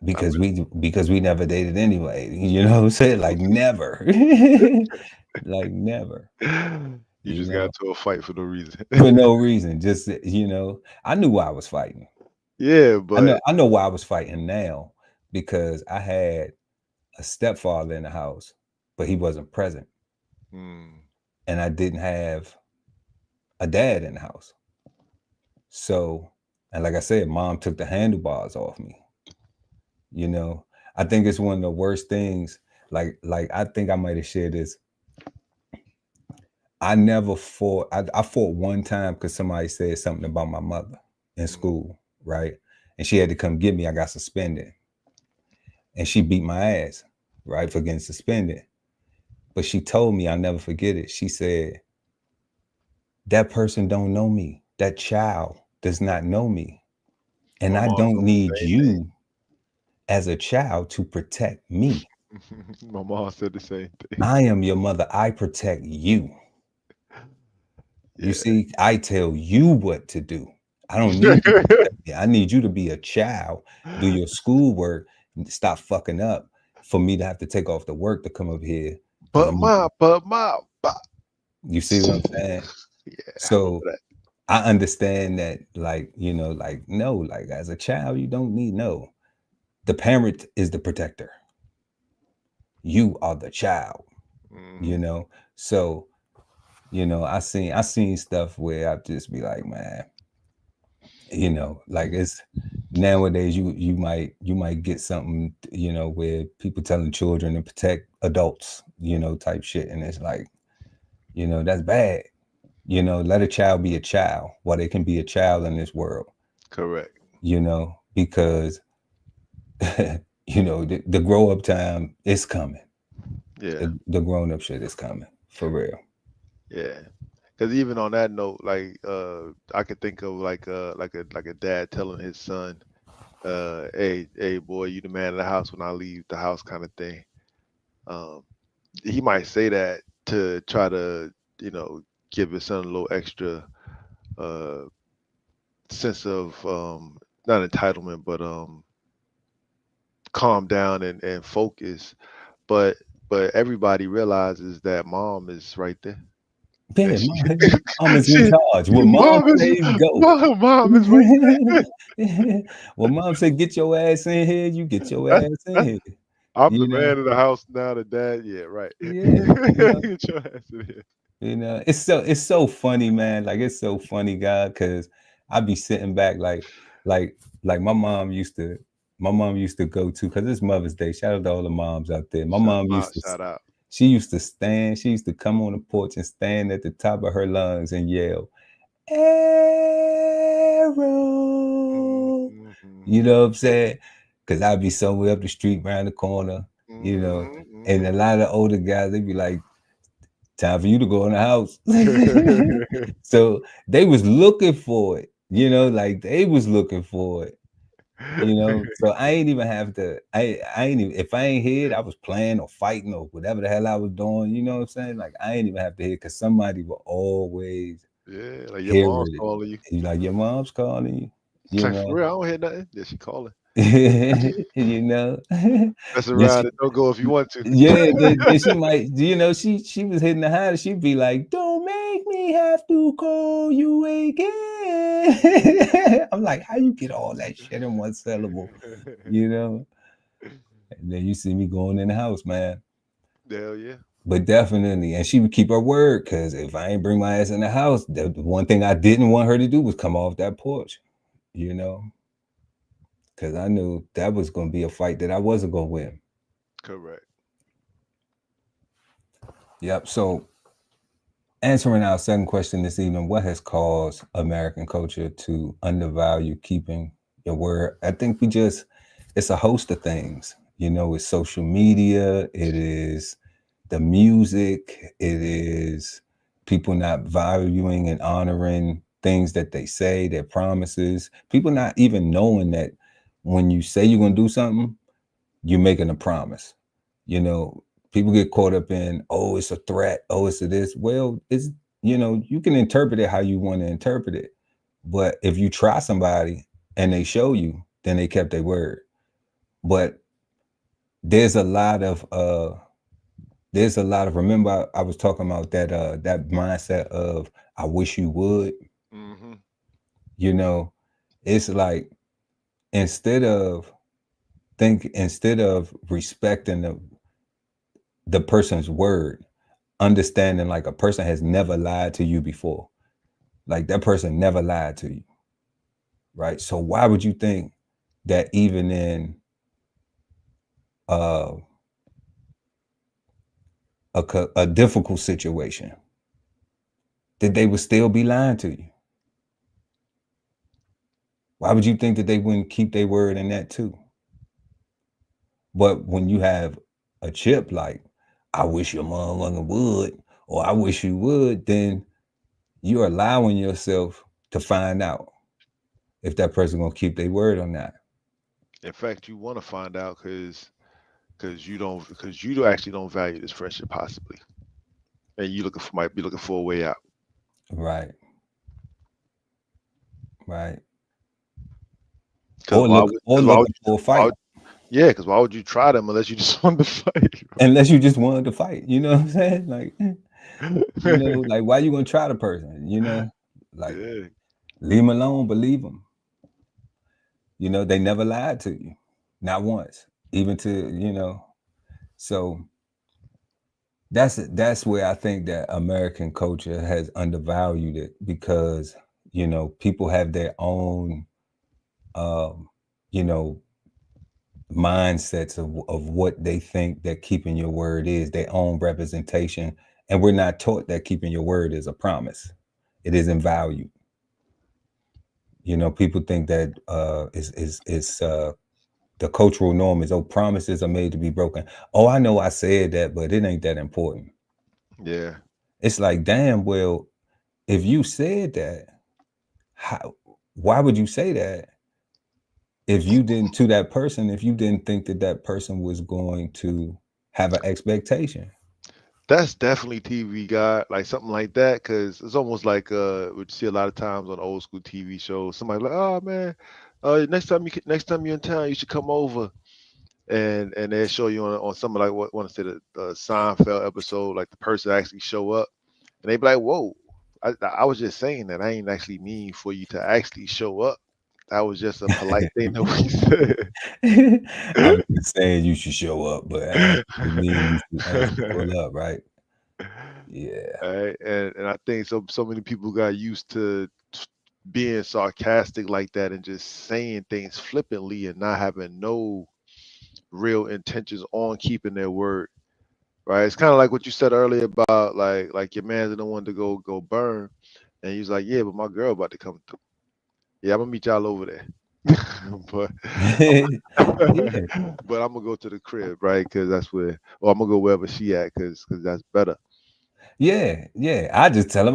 Because we never dated anyway. You know what I'm saying? Like never. Like never. You just got into a fight for no reason. For no reason. Just I knew why I was fighting. Yeah, but I know why I was fighting now, because I had a stepfather in the house, but he wasn't present. And I didn't have a dad in the house. So, and like I said, mom took the handlebars off me. I think it's one of the worst things. Like I think I might have shared this. I never fought. I fought one time because somebody said something about my mother in school, right? And she had to come get me. I got suspended. And she beat my ass, right, for getting suspended. But she told me, I'll never forget it. She said, that person don't know me. That child does not know me. And I don't need you as a child to protect me. My mom said the same thing. I am your mother. I protect you. Yeah. You see, I tell you what to do. I don't need you to protect me. I need you to be a child, do your schoolwork, and stop fucking up for me to have to take off the work to come up here. But You see what I'm saying? Yeah, I remember So that. I understand that, like, like, no, like as a child, you don't need no. The parent is the protector. You are the child, Hmm. So, I seen stuff where I just be like, man, like it's nowadays you might get something, where people telling children to protect adults, type shit. And it's like, that's bad. Let a child be a child while they can be a child in this world, Correct. because the grow up time is coming. Yeah, The grown up shit is coming for real. yeah. Because even on that note, like I could think of like a dad telling his son, hey boy, you the man of the house when I leave the house, kind of thing. Um, he might say that to try to, you know, give his son a little extra uh sense of not entitlement, but calm down and focus. But everybody realizes that mom is right there. Yeah, And she, mom is in she charge. What mom mom is says, go. mom is right there. Well, mom said, get your ass in here. You get your That's, ass in that's, here. I'm the You know, man of the house now. The dad, yeah, right. yeah. Get your ass in here. It's so funny, man. Like it's so funny, God, because I be sitting back like like my mom used to go to, because it's Mother's Day. Shout out to all the moms out there. My Shout mom out, used to shout out. she used to stand, she used to come on the porch and stand at the top of her lungs and yell, Arrow. You Mhm, know what I'm saying? Because I'd be somewhere up the street, around the corner, mhm, and a mhm. lot of older guys, they'd be like, time for you to go in the house. So they was looking for it, like they was looking for it. So I ain't even have to, I ain't even, if I ain't hit, I was playing or fighting or whatever the hell I was doing, you know what I'm saying? Like I ain't even have to hit, because somebody will always Yeah, like your hear mom's it. calling you. You like, your mom's calling you, It's you like, for know. real, I don't hear nothing. Yeah, she calling. you know. Mess Then around she, and don't go if you want to. yeah, then she might, she was hitting the high. She'd be like, "Don't make me have to call you again." I'm like, how you get all that shit in one syllable, you know? And then you see me going in the house, man. Hell yeah. But definitely, and she would keep her word, because if I ain't bring my ass in the house, the one thing I didn't want her to do was come off that porch, you know, because I knew that was going to be a fight that I wasn't going to win. Correct. Yep. So, answering our second question this evening, what has caused American culture to undervalue keeping your word? I think it's a host of things. It's social media, it is the music, it is people not valuing and honoring things that they say, their promises, people not even knowing that when you say you're going to do something, you're making a promise. People get caught up in, oh, it's a threat, oh, it's a this. Well, you can interpret it how you want to interpret it. But if you try somebody and they show you, then they kept their word. But there's a lot of remember I was talking about that mindset of, I wish you would. Hmm. It's like, instead of respecting the person's word, understanding like a person has never lied to you before. Like that person never lied to you, right? So why would you think that even in uh, a difficult situation, that they would still be lying to you? Why would you think that they wouldn't keep their word in that too? But when you have a chip like, I wish your motherfucker would, or I wish you would, then you're allowing yourself to find out if that person gonna keep their word or not. In fact, you want to find out because you actually don't value this friendship possibly, and you might be looking for a way out. Right, right. Because Or why looking for a fight. yeah, why would you try them unless you just want to fight? Unless you just wanted to fight. You know what I'm saying? Like, You know, like why you gonna try the person? You know, like Yeah. leave them alone, believe them. You know, they never lied to you, not once, even to So that's where I think that American culture has undervalued it because people have their own um, you know mindsets of what they think that keeping your word is, their own representation, and we're not taught that keeping your word is a promise. It isn't valued. People think that the cultural norm is, oh, promises are made to be broken. Oh, I know I said that, but it ain't that important. Yeah. It's like, damn, well, if you said that, how, why would you say that if you didn't, to that person, if you didn't think that that person was going to have an expectation? That's definitely TV guy, like something like that, because it's almost like what you see a lot of times on old school TV shows. Somebody like, oh man, next time you're in town, you should come over, and they show you on something like what want to say the Seinfeld episode, like the person actually show up, and they be like, whoa, I was just saying that I ain't actually mean for you to actually show up. That was just a polite thing that we said. I was just saying you should show up, but I ain't really mean you should actually pull up, right? Yeah. Right? And I think so many people got used to being sarcastic like that and just saying things flippantly and not having no real intentions on keeping their word. Right? It's kind of like what you said earlier about like your man's the one to go burn, and he's like, yeah, but my girl about to come through. Yeah, I'm gonna meet y'all over there. but Yeah. but I'm gonna go to the crib, right? Because that's where, or I'm gonna go wherever she at, because that's better. Yeah, yeah. I just tell him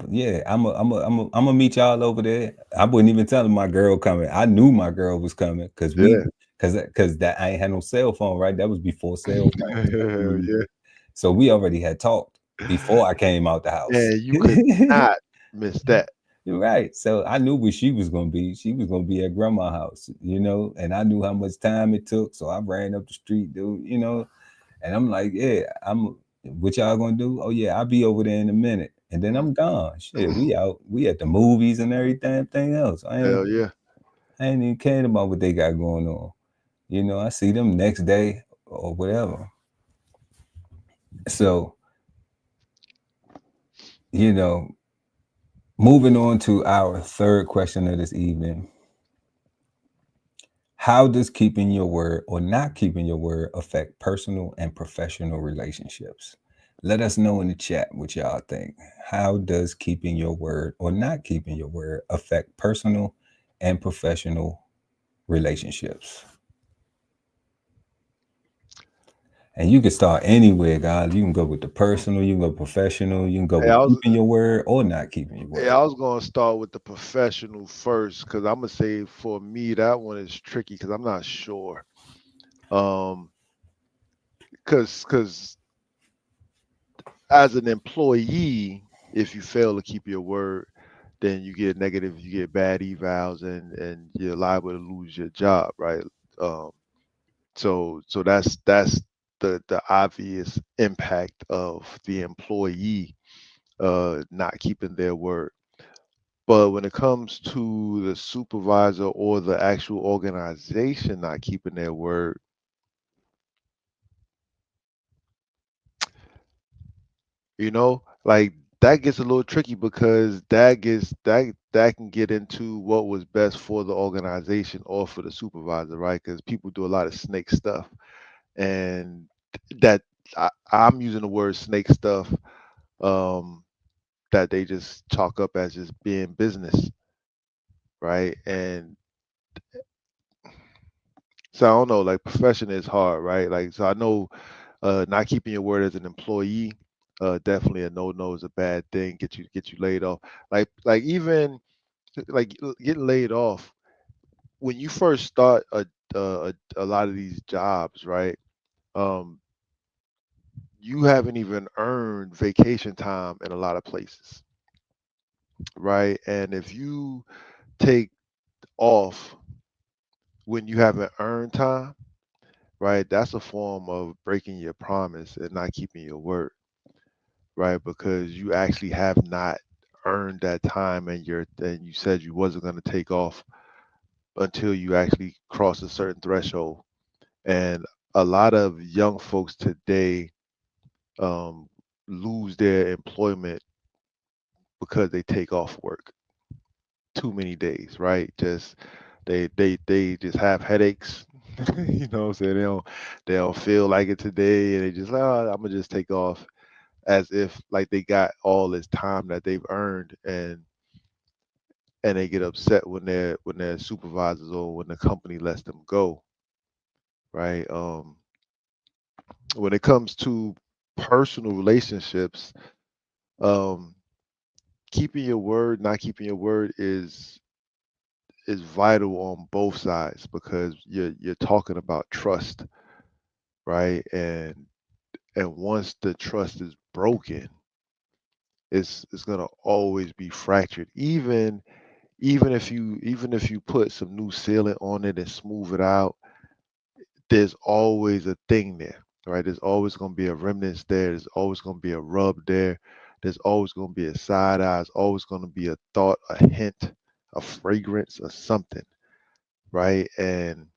yeah, I'm gonna meet y'all over there. I wouldn't even tell him my girl coming. I knew my girl was coming Yeah. because that I ain't had no cell phone, right? That was before cell phones. Yeah. So we already had talked before I came out the house. And you could not miss that. You're right. So I knew where she was gonna be. She was gonna be at grandma's house, and I knew how much time it took. So I ran up the street, dude, and I'm like, yeah, what y'all gonna do? Oh yeah, I'll be over there in a minute. And then I'm gone. Shit, we out, we at the movies and everything else. Hell yeah. I ain't even caring about what they got going on. I see them next day or whatever. So, you know, moving on to our third question of this evening. How does keeping your word or not keeping your word affect personal and professional relationships? Let us know in the chat what y'all think. How does keeping your word or not keeping your word affect personal and professional relationships? And you can start anywhere, guys. You can go with the personal, you can go professional, you can go Hey, with keeping your word or not keeping your word. I was gonna start with the professional first because I'm gonna say for me that one is tricky because I'm not sure. Because as an employee, if you fail to keep your word, then you get negative, you get bad evals, and you're liable to lose your job, right? Um, so that's the obvious impact of the employee not keeping their word. But when it comes to the supervisor or the actual organization not keeping their word, like that gets a little tricky because that can get into what was best for the organization or for the supervisor, right? Because people do a lot of snake stuff, and that I'm using the word snake stuff um, that they just chalk up as just being business, right? And so I don't know, like profession is hard, right? Like so I know not keeping your word as an employee, definitely a no is a bad thing. Get you laid off. Like even like getting laid off when you first start a lot of these jobs, right? Um, you haven't even earned vacation time in a lot of places, right? And if you take off when you haven't earned time, right? That's a form of breaking your promise and not keeping your word, right? Because you actually have not earned that time, and you said you wasn't going to take off until you actually cross a certain threshold. And a lot of young folks today um, lose their employment because they take off work too many days, right? Just they just have headaches. You know what I'm saying? They don't feel like it today, and they just like, oh, I'm gonna just take off, as if like they got all this time that they've earned, and they get upset when their supervisors or when the company lets them go, right? When it comes to personal relationships, um, keeping your word, not keeping your word is vital on both sides, because you're talking about trust, right? And once the trust is broken, it's gonna always be fractured. Even if you put some new sealant on it and smooth it out, there's always a thing there, right? There's always gonna be a remnants there. There's always gonna be a rub there. There's always gonna be a side eye. There's always gonna be a thought, a hint, a fragrance, or something, right? And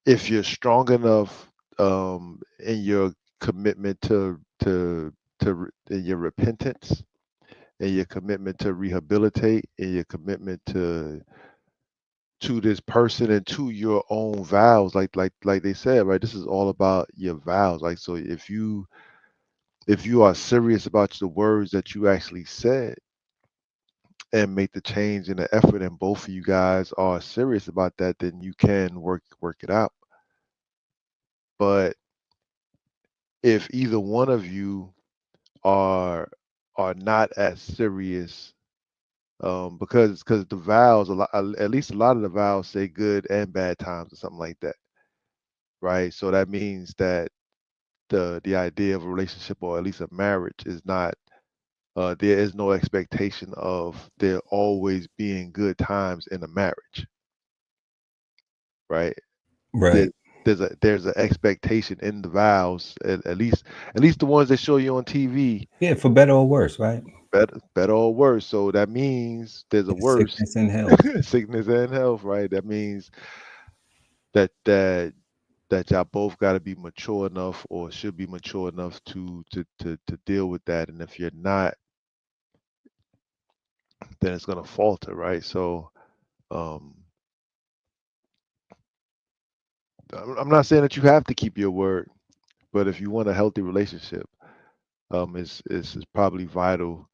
if you're strong enough in your commitment in your repentance, and your commitment to rehabilitate, and your commitment to this person and to your own vows, like they said, right? This is all about your vows. Like, so if you are serious about the words that you actually said, and make the change and the effort, and both of you guys are serious about that, then you can work it out. But if either one of you are not as serious, because the vows, at least a lot of the vows say good and bad times or something like that, right? So that means that the idea of a relationship, or at least a marriage, is not, there is no expectation of there always being good times in a marriage, right? there, Right. there's an expectation in the vows, at least the ones that show you on TV, Yeah, for better or worse, right? better or worse. So that means there's a It's worse. sickness and health. Sickness and health, right? That means that y'all both got to be mature enough, or should be mature enough to deal with that. And if you're not, then it's gonna falter, right? So um I'm not saying that you have to keep your word, but if you want a healthy relationship, it's probably vital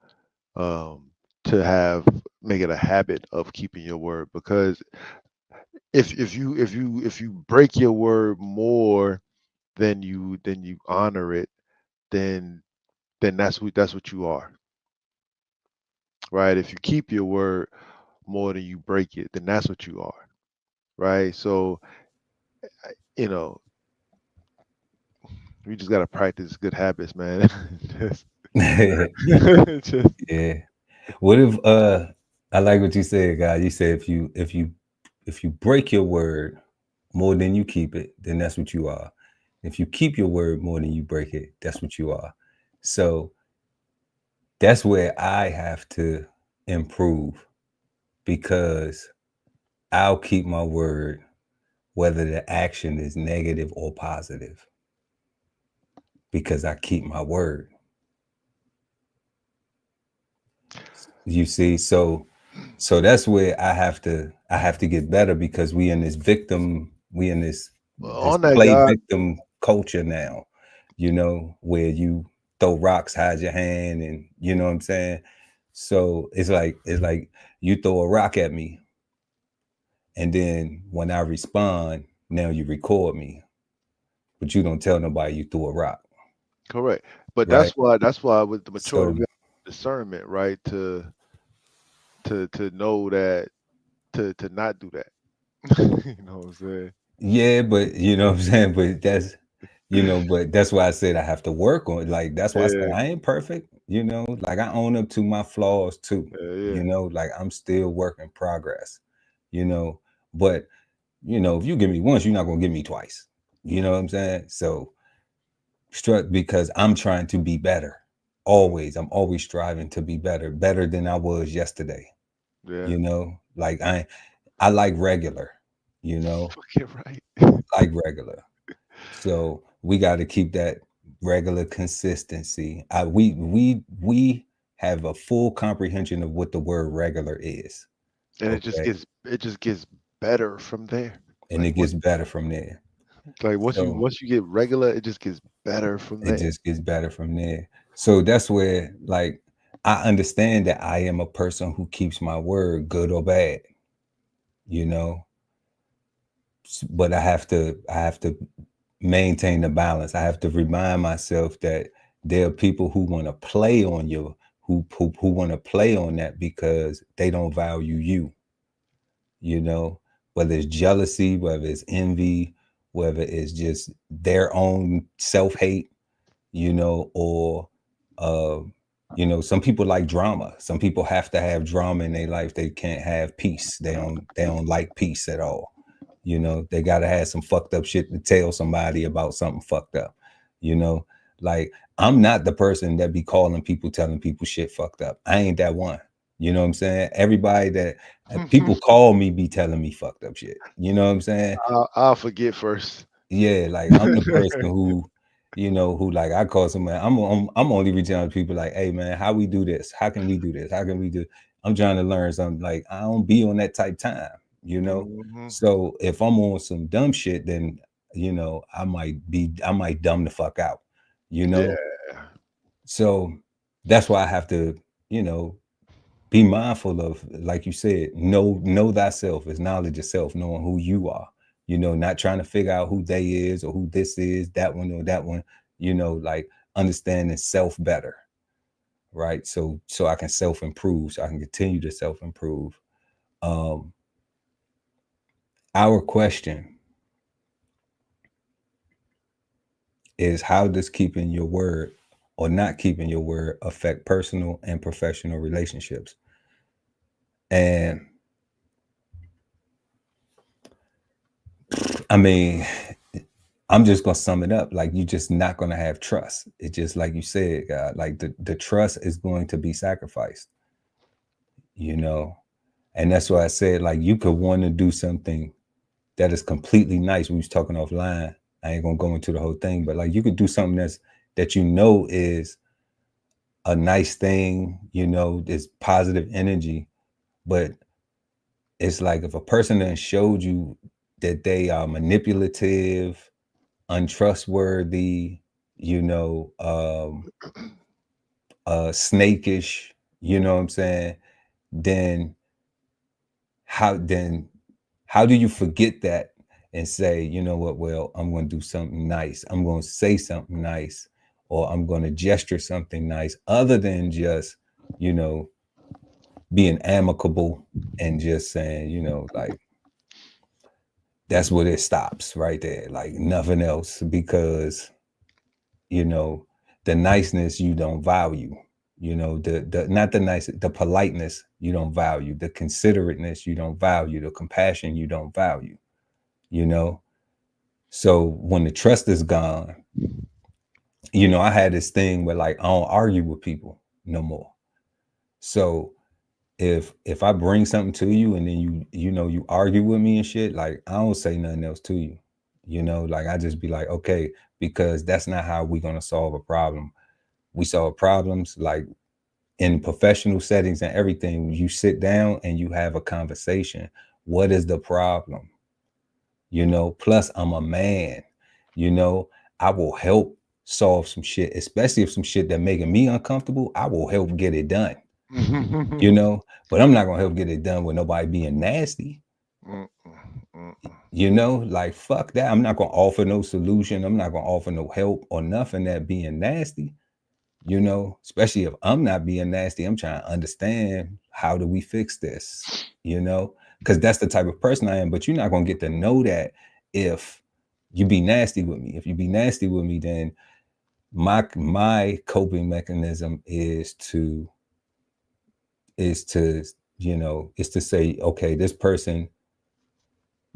um to make it a habit of keeping your word. Because if you break your word more than you honor it, then that's what you are, right? If you keep your word more than you break it, then that's what you are, right? So you know we just gotta practice good habits, man. just, just Yeah. What if I like what you said, guys. You said if you break your word more than you keep it, then that's what you are. If you keep your word more than you break it, that's what you are. So that's where I have to improve, because I'll keep my word whether the action is negative or positive, because I keep my word. You see, so that's where I have to get better, because we in this on that, play God. victim culture now, where you throw rocks, hide your hand, and you know what I'm saying. So it's like you throw a rock at me, and then when I respond, now you record me, but you don't tell nobody you threw a rock, Correct. But right? that's why with the maturity So we have discernment, right? To know that, to not do that. You know what I'm saying? yeah, but you know what I'm saying, but that's why I said I have to work on it. Like, that's why I said Yeah, I ain't perfect, like I own up to my flaws too, yeah, yeah. like I'm still work in progress, you know, but if you give me once, you're not gonna give me twice. You know what I'm saying? So because I'm trying to be better. Always, I'm always striving to be better than I was yesterday. Yeah. You know, like I like regular, you know, Fucking right. like regular. So we got to keep that regular consistency. We have a full comprehension of what the word regular is. And Okay. it just gets better from there. And it gets better from there. Like So once you get regular, it just gets better from it there. just gets better from there. So that's where, like, I understand that I am a person who keeps my word, good or bad, you know, but I have to maintain the balance. I have to remind myself that there are people who want to play on you, who want to play on that because they don't value you, you know, whether it's jealousy, whether it's envy, whether it's just their own self-hate, you know, or uh, you know, some people like drama. Some people have to have drama in their life. They can't have peace. They don't like peace at all. You know, they gotta have some fucked up shit to tell somebody about something fucked up. You know, like I'm not the person that be calling people, telling people shit fucked up. I ain't that one. You know what I'm saying? Everybody that people call me be telling me fucked up shit. You know what I'm saying? I'll forget first. Yeah, like I'm the person who, you know, who like I call somebody. I'm only reaching out to people like, hey man, how we do this? How can we do this? How can we do? I'm trying to learn something. Like I don't be on that type time, you know. Mhm. So if I'm on some dumb shit, then you know I might dumb the fuck out, you know. Yeah. So that's why I have to, you know, be mindful of, like you said, know thyself, is knowledge yourself, knowing who you are, you know, not trying to figure out who they is or who this is, that one or that one, you know, like understanding self better, right? So I can self-improve, so I can continue to self-improve. um our question is, how does keeping your word or not keeping your word affect personal and professional relationships? And I mean, I'm just gonna sum it up. Like, you're just not gonna have trust. It's just like you said, God, like the trust is going to be sacrificed, you know. And that's why I said, like, you could want to do something that is completely nice. We was talking offline. I ain't gonna go into the whole thing, but like you could do something that you know is a nice thing, you know, it's positive energy, but it's like if a person then showed you that they are manipulative, untrustworthy, you know, snakish, you know what I'm saying? Then how then how do you forget that and say, you know what, well, I'm going to do something nice. I'm going to say something nice, or I'm going to gesture something nice other than just, you know, being amicable and just saying, you know, like that's where it stops right there, like nothing else, because you know the niceness you don't value, you know, the not the nice, the politeness you don't value, the considerateness you don't value, the compassion you don't value, you know. So when the trust is gone, you know, I had this thing where like I don't argue with people no more. So if I bring something to you and then you know you argue with me and shit, like I don't say nothing else to you. You know, like I just be like, okay, because that's not how we're gonna solve a problem. We solve problems like in professional settings and everything. You sit down and you have a conversation. What is the problem? You know, plus I'm a man, you know, I will help solve some shit, especially if some shit that making me uncomfortable, I will help get it done, you know, but I'm not gonna help get it done with nobody being nasty. You know, like fuck that. I'm not gonna offer no solution. I'm not gonna offer no help or nothing that being nasty, you know, especially if I'm not being nasty. I'm trying to understand, how do we fix this, you know, because that's the type of person I am. But you're not gonna get to know that if you be nasty with me. If you be nasty with me, then my coping mechanism is to you know, is to say, okay, this person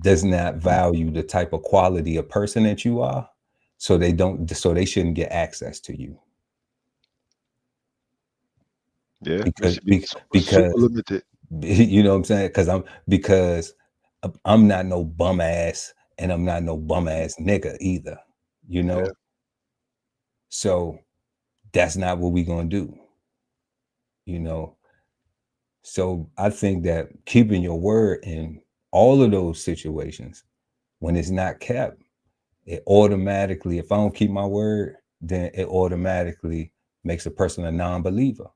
does not value the type of quality of person that you are, So they shouldn't get access to you. Yeah, it Because should be super limited. you know what I'm saying? Because I'm not no bum ass, and I'm not no bum ass nigga either, you know? Yeah. So that's not what we gonna do, you know? So I think that keeping your word in all of those situations, when it's not kept, it automatically, if I don't keep my word, then it automatically makes a person a non-believer,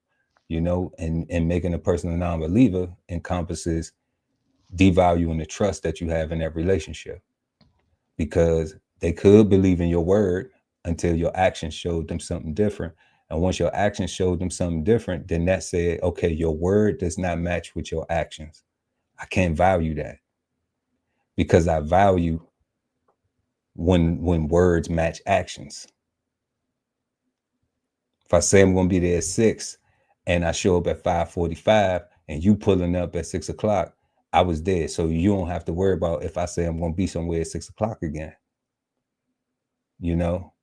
you know, and making a person a non-believer encompasses devaluing the trust that you have in that relationship, because they could believe in your word until your actions showed them something different. And once your actions showed them something different, then that said, okay, your word does not match with your actions. I can't value that, because I value when words match actions. If I say I'm going to be there at 6 and I show up at 5:45 and you pulling up at 6 o'clock, I was there. So you don't have to worry about if I say I'm going to be somewhere at 6 o'clock again. You know,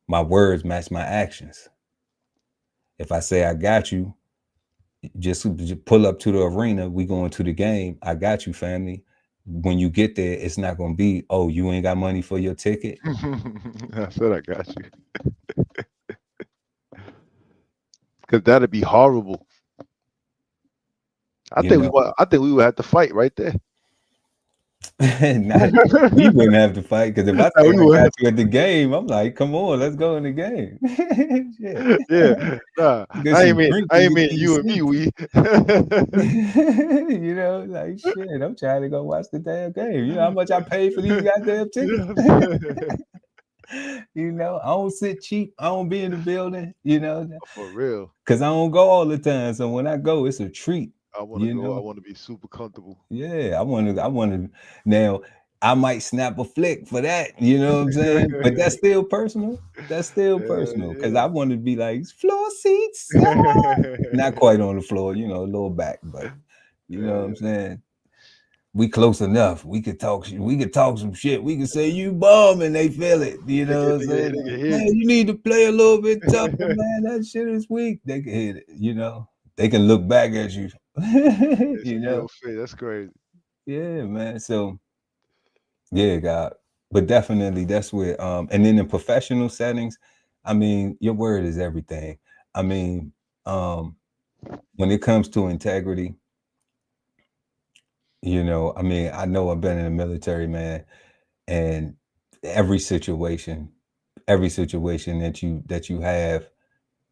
my words match my actions. If I say I got you, just pull up to the arena, we going to the game, I got you, family. When you get there, it's not going to be, oh, you ain't got money for your ticket. I said I got you. Because that'd be horrible. I think we would have to fight right there. We wouldn't have to fight, because if I say we I got you at the game, I'm like, come on, let's go in the game. Yeah, nah, I ain't mean you and me. We, you know, like shit. I'm trying to go watch the damn game. You know how much I pay for these goddamn tickets. You know, I don't sit cheap. I don't be in the building. You know, for real. Because I don't go all the time. So when I go, it's a treat. I want to go. I want to be super comfortable. Yeah, I want to. Now, I might snap a flick for that. You know what I'm saying? But that's still personal. That's still personal, because I want to be like floor seats. Not quite on the floor, you know, a little back, but you know what I'm saying? We close enough. We could talk. We could talk some shit. We could say you bum, and they feel it. You know what I'm saying? Man, you need to play a little bit tougher, man. That shit is weak. They can hit it. You know, they can look back at you. You know, that's crazy. Yeah, man. So, yeah, God, but definitely that's where. And then in professional settings, I mean, your word is everything. I mean, when it comes to integrity, you know, I mean, I know I've been in the military, man, and every situation that you have,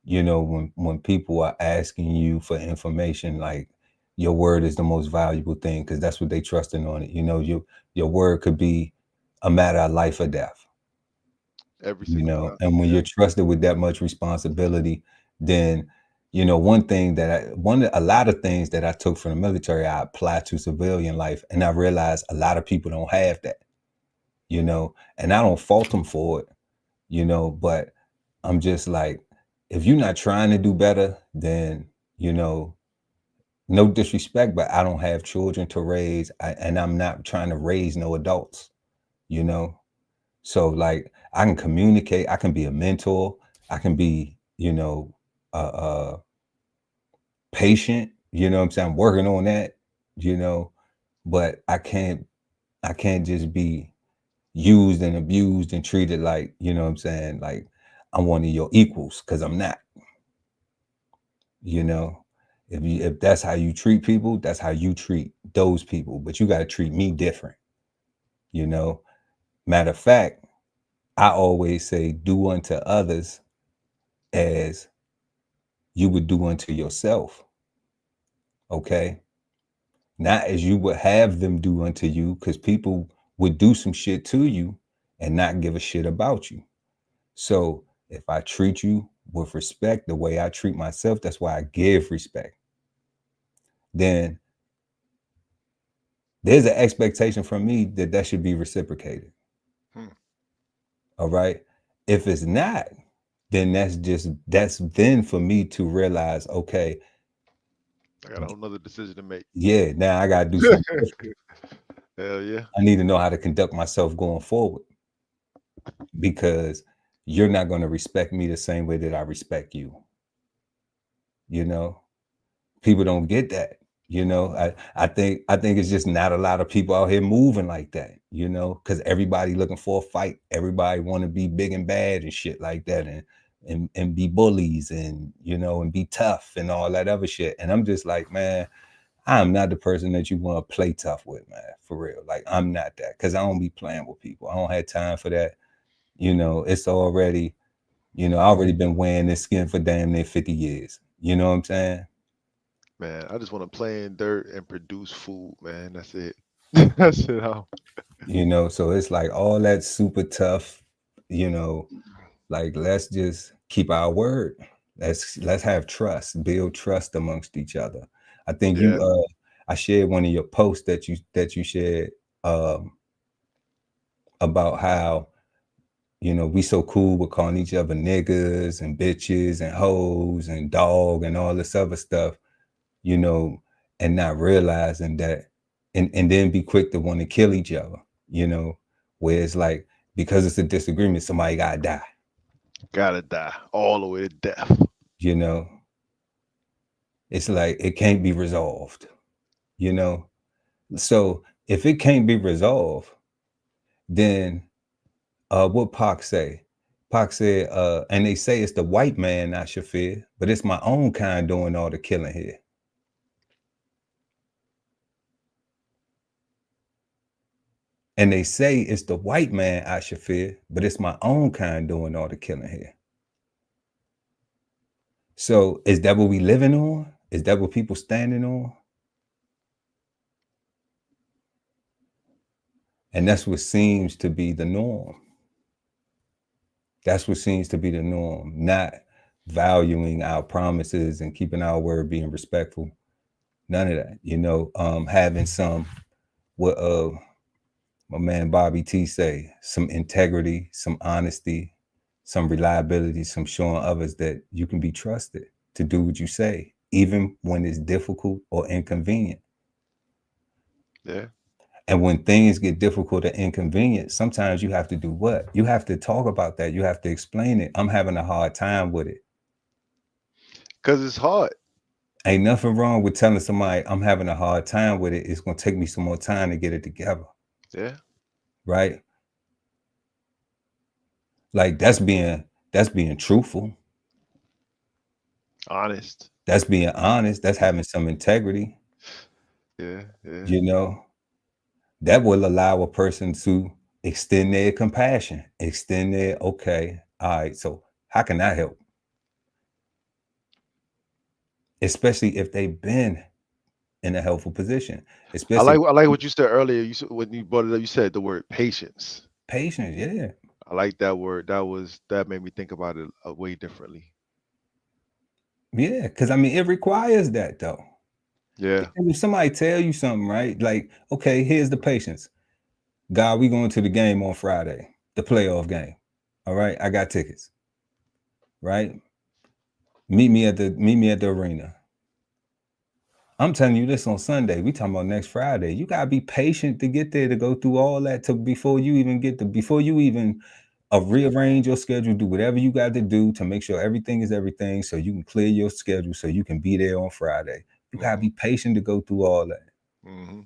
you know, when people are asking you for information, like your word is the most valuable thing, because that's what they trusting on it. You know, your word could be a matter of life or death. Every single time. And when you're trusted with that much responsibility, then you know, a lot of things that I took from the military, I apply to civilian life, and I realized a lot of people don't have that, you know, and I don't fault them for it, you know, but I'm just like, if you're not trying to do better, then, you know, no disrespect, but I don't have children to raise, and I'm not trying to raise no adults, you know. So like, I can communicate, I can be a mentor, I can be, you know, patient, you know what I'm saying? I'm working on that, you know, but I can't just be used and abused and treated like, you know what I'm saying, like I'm one of your equals, because I'm not. You know, if that's how you treat people, that's how you treat those people, but you got to treat me different, you know. Matter of fact, I always say, do unto others as you would do unto yourself. Okay. Not as you would have them do unto you, because people would do some shit to you and not give a shit about you. So if I treat you with respect the way I treat myself, that's why I give respect. Then there's an expectation from me that should be reciprocated. All right. If it's not, then that's then for me to realize, okay, I got another decision to make. Yeah, now I gotta do something different. Hell yeah. I need to know how to conduct myself going forward. because you're not going to respect me the same way that I respect you. You know, people don't get that. You know, I think it's just not a lot of people out here moving like that, you know, because everybody looking for a fight. Everybody want to be big and bad and shit like that, and be bullies, and you know, and be tough and all that other shit. And I'm just like, man, I'm not the person that you want to play tough with, man, for real. Like, I'm not that, because I don't be playing with people. I don't have time for that. You know, it's already, you know, I already been wearing this skin for damn near 50 years. You know what I'm saying? Man, I just want to play in dirt and produce food, man. That's it. That's it. You know, so it's like all that super tough, you know, like let's just keep our word. Let's have trust, build trust amongst each other. I think Yeah. I shared one of your posts that you shared about how, you know, we so cool with calling each other niggas and bitches and hoes and dog and all this other stuff, you know, and not realizing that, and then be quick to want to kill each other, you know, where it's like, because it's a disagreement, somebody gotta die. Gotta die all the way to death. You know, it's like it can't be resolved, you know. So if it can't be resolved, then what Pac say? Pac said, and they say it's the white man I should fear, but it's my own kind doing all the killing here. And they say it's the white man I should fear, but it's my own kind doing all the killing here. So is that what we living on? Is that what people standing on? And that's what seems to be the norm. That's what seems to be the norm, not valuing our promises and keeping our word, being respectful. None of that, you know, having some, what my man Bobby T say, some integrity, some honesty, some reliability, some showing others that you can be trusted to do what you say, even when it's difficult or inconvenient. Yeah. And when things get difficult or inconvenient, sometimes you have to do what? You have to talk about that. You have to explain it. I'm having a hard time with it. Because it's hard. Ain't nothing wrong with telling somebody I'm having a hard time with it. It's going to take me some more time to get it together. Yeah. Right? Like that's being truthful. Honest. That's being honest. That's having some integrity. Yeah. Yeah. You know, that will allow a person to extend their compassion, extend their, okay, all right, so how can I help? Especially if they've been in a helpful position. I Especially like what you said earlier. You said, when you brought it up, you said the word patience. patience, yeah. I like that word. That made me think about it way differently. Yeah, because I mean it requires that though. Yeah. If somebody tell you something, right? Like, okay, here's the patience. God, we going to the game on Friday, the playoff game. All right, I got tickets. Right? Meet me at the arena. I'm telling you this on Sunday. We talking about next Friday. You gotta be patient to get there, to go through all that, to before you even rearrange your schedule, do whatever you got to do to make sure everything is everything, so you can clear your schedule, so you can be there on Friday. You gotta be patient to go through all that. Mm-hmm.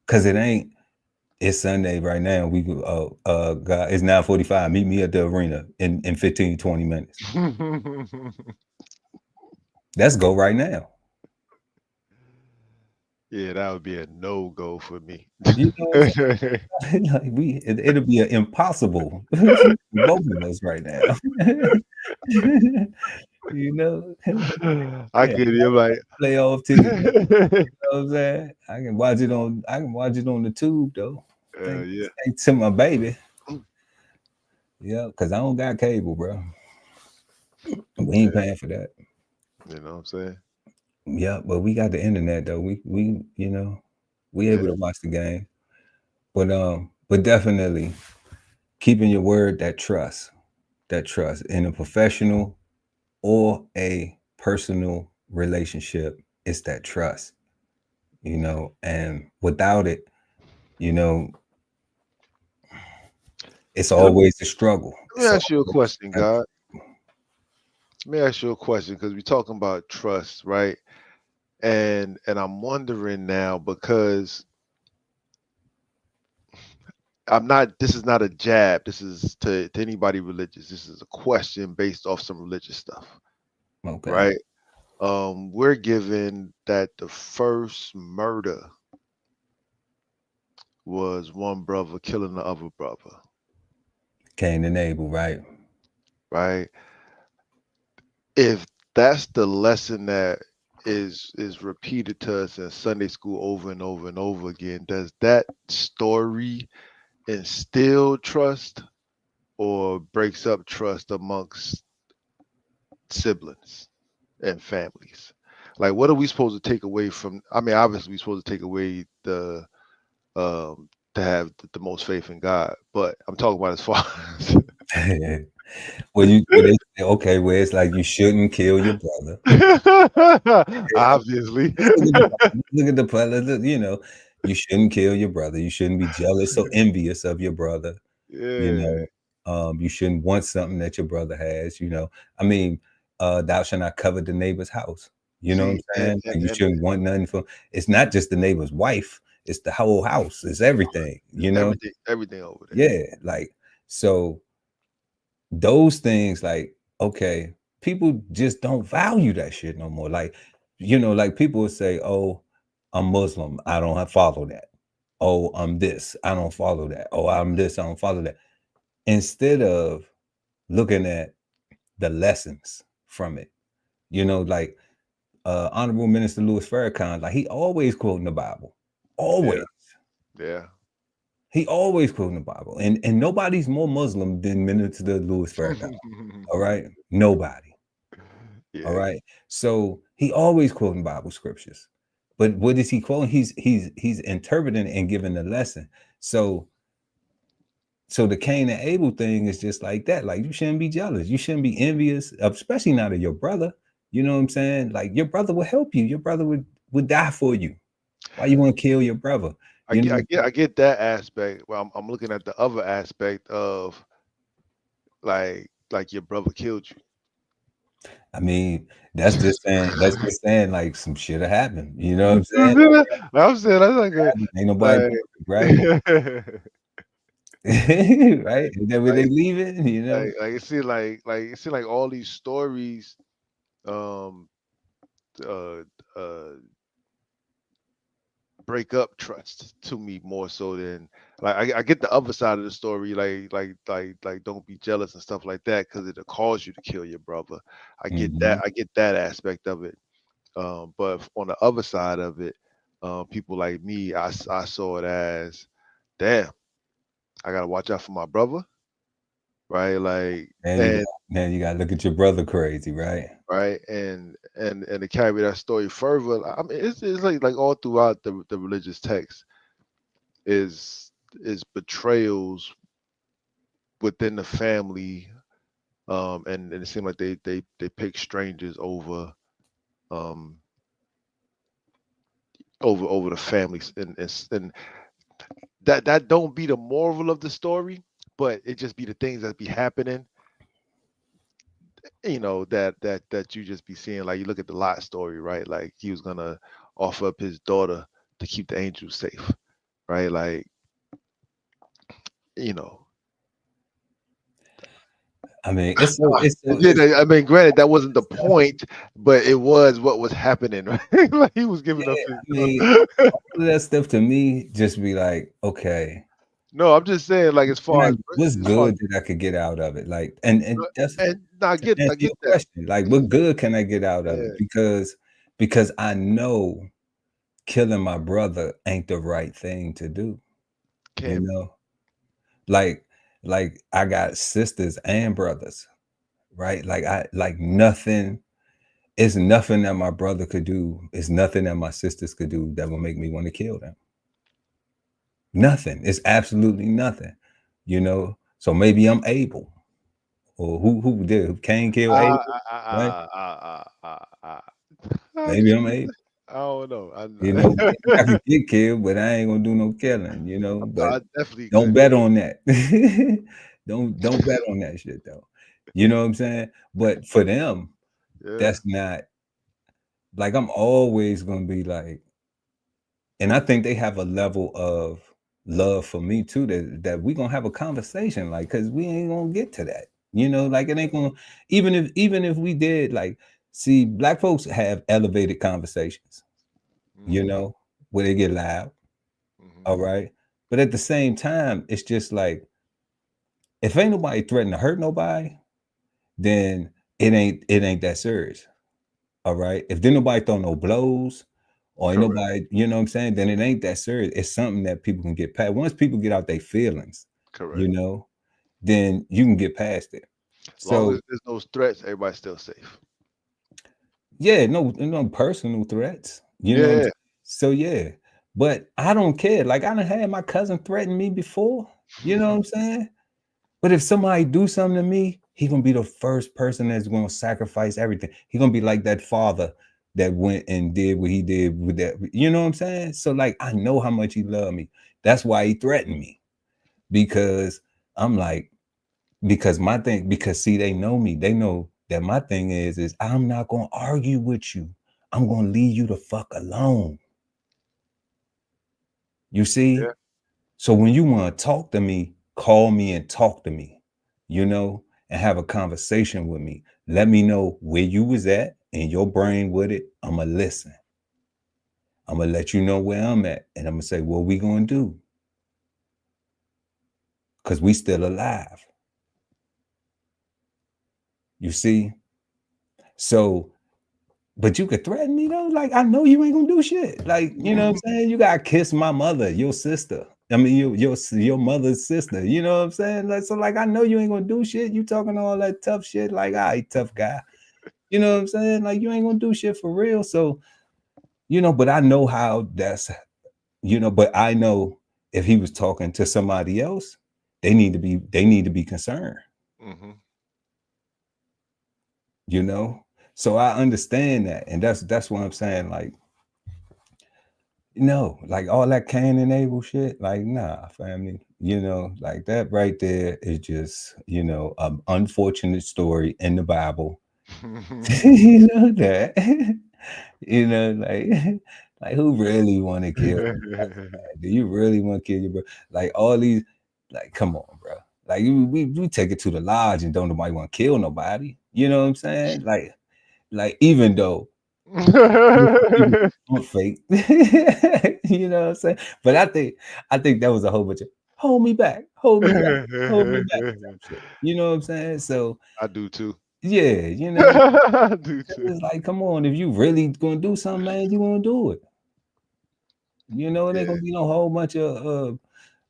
Cause it's Sunday right now. We God, it's 9:45. Meet me at the arena in 15, 20 minutes. Let's go right now. Yeah, that would be a no-go for me. You know what I'm saying? Like it'll be an impossible for both of us right now. You know? I Yeah, get it. I'm like, playoff ticket. You know what I'm saying? I can watch it on the tube though. yeah. Thanks to my baby. Yeah, because I don't got cable, bro. We ain't paying for that. You know what I'm saying? Yeah, but we got the internet though. We you know, we able to watch the game. But definitely keeping your word, that trust in a professional or a personal relationship, it's that trust, you know, and without it, you know, It's always a struggle. Let me So ask you a question, God. Let me ask you a question because we're talking about trust, right? And I'm wondering now because I'm not. This is not a jab. This is to anybody religious. This is a question based off some religious stuff, okay, right? We're given that the first murder was one brother killing the other brother, Cain and Abel, right? right? If that's the lesson that is repeated to us in Sunday school over and over and over again, does that story instill trust or breaks up trust amongst siblings and families? Like, what are we supposed to take away from? I mean, obviously, we're supposed to take away the to have the most faith in God, but I'm talking about as far as Well, okay, where it's like you shouldn't kill your brother. obviously. Look at the brother. You know, you shouldn't kill your brother. You shouldn't be jealous or envious of your brother. You Yeah. know, you shouldn't want something that your brother has. You know, I mean, thou shalt not covet the neighbor's house. You know what I'm See, saying? And you shouldn't want nothing from. It's not just the neighbor's wife. It's the whole house. It's everything. You know? everything over there. Yeah. Like so. Those things, like, okay, people just don't value that shit no more. Like, you know, like people would say, oh, I'm Muslim, I don't follow that. Oh, I'm this, I don't follow that. Oh, I'm this, I don't follow that. Instead of looking at the lessons from it, you know, like Honorable Minister Louis Farrakhan, like he always quoting the Bible. Yeah. Always. Yeah. He always quoting the Bible. And nobody's more Muslim than Minister Louis Farrakhan. All right. Nobody. All Yeah. right. So he always quoting Bible scriptures. But what is he quoting? He's interpreting and giving a lesson. So the Cain and Abel thing is just like that. Like you shouldn't be jealous. You shouldn't be envious, especially not of your brother. You know what I'm saying? Like your brother will help you. Your brother would die for you. Why you want to kill your brother? You know? I get that aspect. Well, I'm looking at the other aspect of like your brother killed you. I mean, that's just saying like some shit have happened. You know what I'm saying? I'm saying that's like Ain't nobody perfect, right? Right? And then when they like leave it, you know. it seems like all these stories um uh uh break up trust to me more so than like I get the other side of the story, like don't be jealous and stuff like that because it'll cause you to kill your brother. Mhm. I get that aspect of it. But on the other side of it, people like me, I saw it as, damn, I gotta watch out for my brother, right? Like, and Man, you gotta look at your brother crazy, right? right, and to carry that story further, I mean, it's like all throughout the religious text is betrayals within the family, and it seemed like they pick strangers um over the families and that don't be the moral of the story, but it just be the things that be happening, that you just be seeing. Like you look at the Lot story, right? Like he was gonna offer up his daughter to keep the angels safe, right? Like, you know. I mean, it's I mean, granted, that wasn't the point, but it was what was happening, right? Like he was giving yeah, up his I mean, daughter. all of that stuff to me just be like, okay, No, I'm just saying, like what's as far good that I could get out of it? Like, and that's and no, to answer I your get that. question. Like, what good can I get out of it? Yeah, Because I know killing my brother ain't the right thing to do. You can't be. know, like I got sisters and brothers, right? Like nothing. It's nothing that my brother could do. It's nothing that my sisters could do that will make me want to kill them. Nothing. It's absolutely nothing. You know. So maybe I'm able, or who did? Cain kill Abel, Ah, ah, right? ah, ah, ah, ah, ah. Maybe I'm able. I don't know. You know, I could get killed, but I ain't gonna do no killing, you know. But I definitely don't could. bet on that. Don't bet on that shit though. You know what I'm saying? But for them, Yeah. that's not like I'm always gonna be like, and I think they have a level of love for me too, that we gonna have a conversation, like, cause we ain't gonna get to that. You know, like it ain't gonna, even if we did, like, see, black folks have elevated conversations, you Hmm. know, where they get loud. Hmm. All right. But at the same time, it's just like if ain't nobody threatening to hurt nobody, then it ain't that serious. All right. If then nobody throw no blows or ain't Correct. nobody, you know what I'm saying, then it ain't that serious. It's something that people can get past. Once people get out their feelings, you Correct. know, then you can get past it. As long as So there's no threats, everybody's still safe. yeah, no personal threats, you know what I'm Yeah. saying? So yeah. But I don't care. Like I done had my cousin threaten me before. You know what I'm saying? But if somebody do something to me, he gonna be the first person that's gonna sacrifice everything. He gonna be like that father that went and did what he did with that. You know what I'm saying? So like, I know how much he loved me. That's why he threatened me because I'm like, because my thing, because see, they know me. They know that my thing is I'm not gonna argue with you. I'm gonna leave you the fuck alone. You see? Yeah. So when you want to talk to me, call me and talk to me, you know, and have a conversation with me. Let me know where you was at in your brain with it. I'ma listen. I'm gonna let you know where I'm at, and I'm gonna say what we gonna do, cause we still alive. You see? So, but you could threaten me though. Like I know you ain't gonna do shit. Like you know what I'm saying. You gotta kiss my mother, your sister. I mean, your mother's sister. You know what I'm saying. Like, so like I know you ain't gonna do shit. You talking all that tough shit. Like, all right, tough guy. You know what I'm saying? Like you ain't gonna do shit for real. So you know, but I know how that's but I know if he was talking to somebody else, they need to be concerned. Hmm. You know, so I understand that, and that's what I'm saying. Like no, like all that Cain and Abel shit, like nah, family. You know, like that right there is just, an unfortunate story in the Bible. You know that. Like like who really want to kill somebody, man? Do you really want to kill your bro? Like all these, like, come on, bro. Like we take it to the lodge and don't nobody want to kill nobody. You know what I'm saying? Like even though people don't fake. You know what I'm saying? But I think that was a whole bunch of hold me back, hold me back type shit. You know what I'm saying? So I do too. yeah, I do too. it's like, come on, if you really gonna do something, man, you gonna do it. It ain't gonna Yeah. be no whole bunch of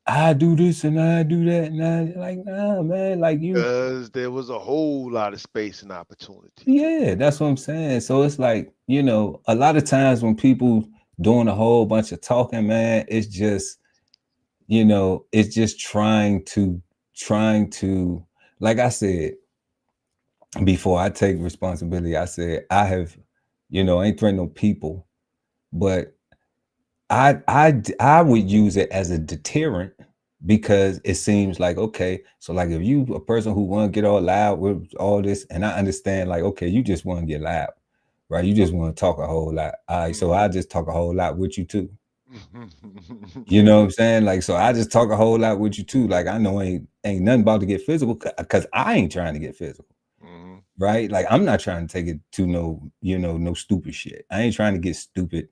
I do this and I do that and I like nah, man, like you. Because there was a whole lot of space and opportunity. Yeah, that's what I'm saying. So it's like, a lot of times when people doing a whole bunch of talking, man, it's just trying to, like I said, before I take responsibility, I said I have, ain't threatening no people, but I would use it as a deterrent because it seems like, okay, so like if you a person who want to get all loud with all this, and I understand, like, okay, you just want to get loud, right? You just want to talk a whole lot. All right, so I just talk a whole lot with you too. You know what I'm saying? Like, so I just talk a whole lot with you too. Like, I know ain't nothing about to get physical because I ain't trying to get physical, Mhm. right? Like, I'm not trying to take it to no stupid shit. I ain't trying to get stupid,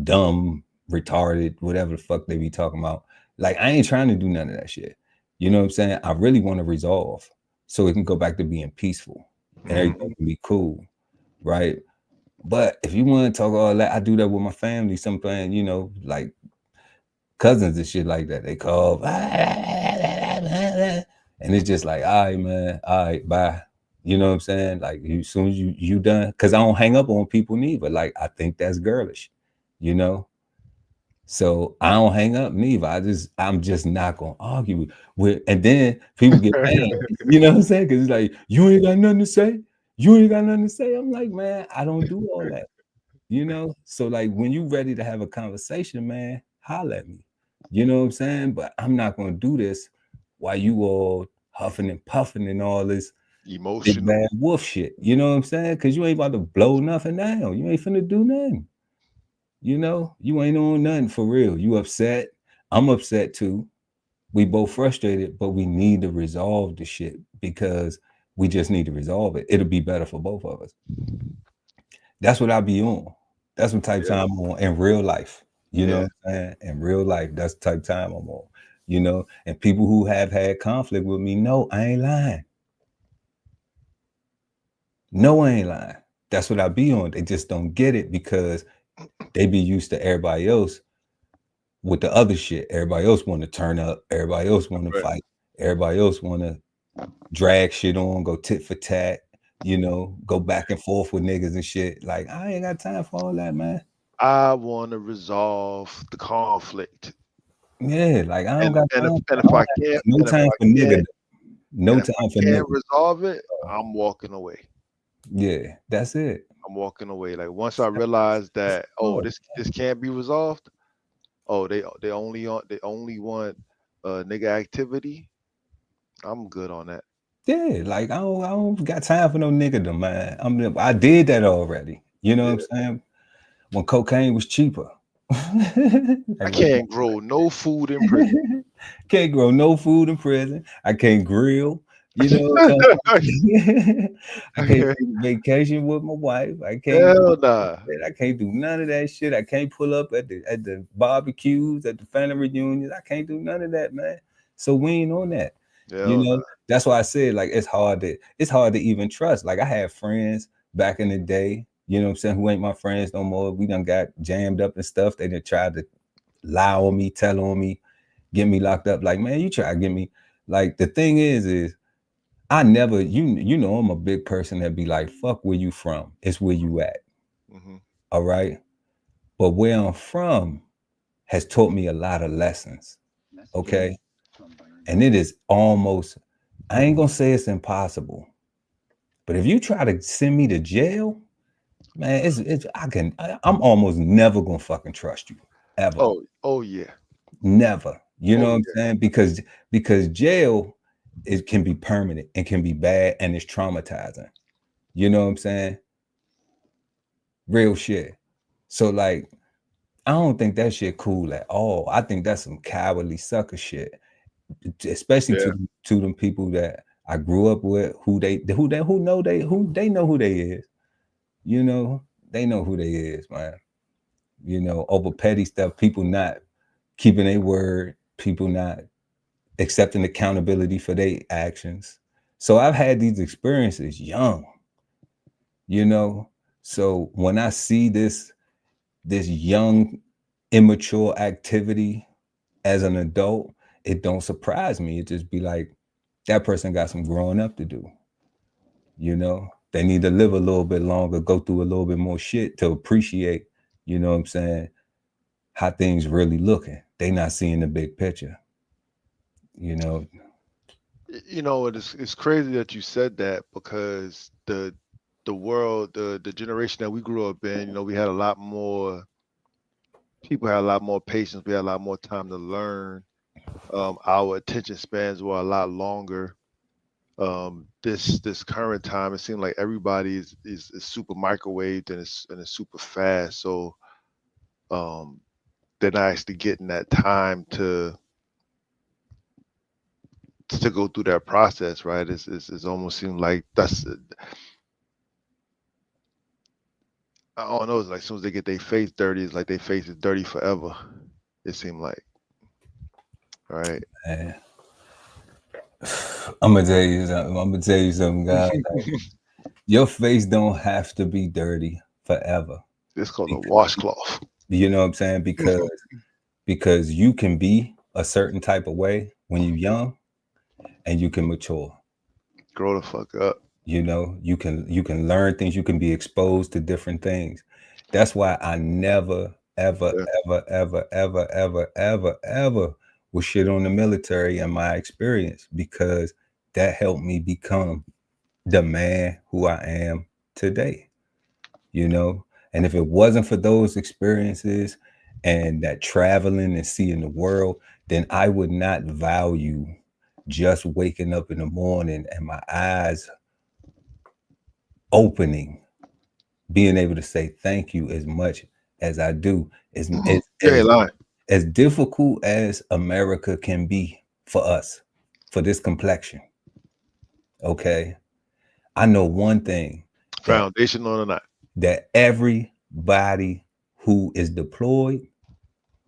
dumb, retarded, whatever the fuck they be talking about. Like, I ain't trying to do none of that shit. You know what I'm saying? I really want to resolve so it can go back to being peaceful and everything Mhm. can be cool, right? But if you want to talk all that, I do that with my family. Sometimes, like cousins and shit like that. They call, and it's just like, all right, man, all right, bye. You know what I'm saying? Like, as soon as you done, because I don't hang up on people neither. Like, I think that's girlish, you know. So I don't hang up neither. I'm just not gonna argue with. And then people get mad. You know what I'm saying? Because it's like, you ain't got nothing to say. You ain't got nothing to say. I'm like, man, I don't do all that. You know, so like when you ready to have a conversation, man, holler at me. You know what I'm saying? But I'm not gonna do this while you all huffing and puffing and all this big Emotional. bad wolf shit. You know what I'm saying? Because you ain't about to blow nothing down. You ain't finna do nothing. You know, you ain't on nothing for real. You upset. I'm upset too. We both frustrated, but we need to resolve the shit because we just need to resolve it. It'll be better for both of us. That's what I be on. That's what type of Yeah. time I'm on in real life. You know Yeah. what I'm saying? In real life, that's the type of time I'm on. You know, and people who have had conflict with me know I ain't lying. No, I ain't lying. That's what I be on. They just don't get it because they be used to everybody else with the other shit. Everybody else want to turn up. Everybody else want to Right. fight. Everybody else want to drag shit on, go tit for tat, you know, go back and forth with niggas and shit. Like, I ain't got time for all that, man. I want to resolve the conflict, Yeah, like I don't got and if time. and I if don't I have can't no and if time I for nigga. can't No and if time I for can't nigga. resolve it, I'm walking away. Yeah, that's it. I'm walking away. Like once I realize that, oh, Oh, this can't be resolved. Oh, they only want nigga activity. I'm good on that. yeah, like I don't got time for no nigga, man. I did that already. You know what I'm Yeah. saying? When cocaine was cheaper. I Like what can't grow no food in prison. can't grow no food in prison. I can't grill. You know, I can't take a vacation with my wife. I can't. Hell nah. I can't do none of that shit. I can't pull up at the barbecues, at the family reunions. I can't do none of that, man. So we ain't on that. You Hell know, nah. that's why I said like it's hard to even trust. Like I had friends back in the day, you know what I'm saying, who ain't my friends no more. We done got jammed up and stuff. They done tried to lie on me, tell on me, get me locked up. Like, man, you try to get me. Like the thing is I never, you know, I'm a big person that be like, fuck where you from. It's where you at. Hmm. All right. But where I'm from has taught me a lot of lessons. Hmm. Okay. And it is almost, I ain't gonna say it's impossible, but if you try to send me to jail, man, I'm almost never gonna fucking trust you ever. Oh yeah. Never. You know Oh what I'm yeah. saying? Because jail it can be permanent and can be bad and it's traumatizing. You know what I'm saying? Real shit. So like I don't think that shit cool at all. I think that's some cowardly sucker shit, especially Yeah. to them people that I grew up with, who they know who they is. You know, they know who they is, man. You know, over petty stuff, people not keeping their word, people not accepting accountability for their actions. So I've had these experiences young, you know. So when I see this young, immature activity as an adult, it don't surprise me. It just be like that person got some growing up to do. You know, they need to live a little bit longer, go through a little bit more shit to appreciate, you know what I'm saying, how things really looking. They not seeing the big picture, you know. You know, it's crazy that you said that because the world, the generation that we grew up in, you know, we had a lot more people had a lot more patience, we had a lot more time to learn. Our attention spans were a lot longer. This current time, it seems like everybody is super microwaved and it's super fast. So um they're not actually getting that time to go through that process, right? It's almost seems like that's I don't know. It's like as soon as they get their face dirty, it's like their face is dirty forever. It seemed like, right? Man, I'm gonna tell you something. I'm gonna tell you something, guys. Your face don't have to be dirty forever. It's called a Because, washcloth. you know what I'm saying? Because you can be a certain type of way when you're young and you can mature. Grow the fuck up. You know, you can learn things, you can be exposed to different things. That's why I never, ever, Yeah. ever, ever, ever, ever, ever, ever will shit on the military in my experience because that helped me become the man who I am today, you know. And if it wasn't for those experiences and that traveling and seeing the world, then I would not value just waking up in the morning and my eyes opening, being able to say thank you as much as I do. You ain't lying. As difficult as America can be for us, for this complexion. Okay. I know one thing, that Foundational or not. that everybody who is deployed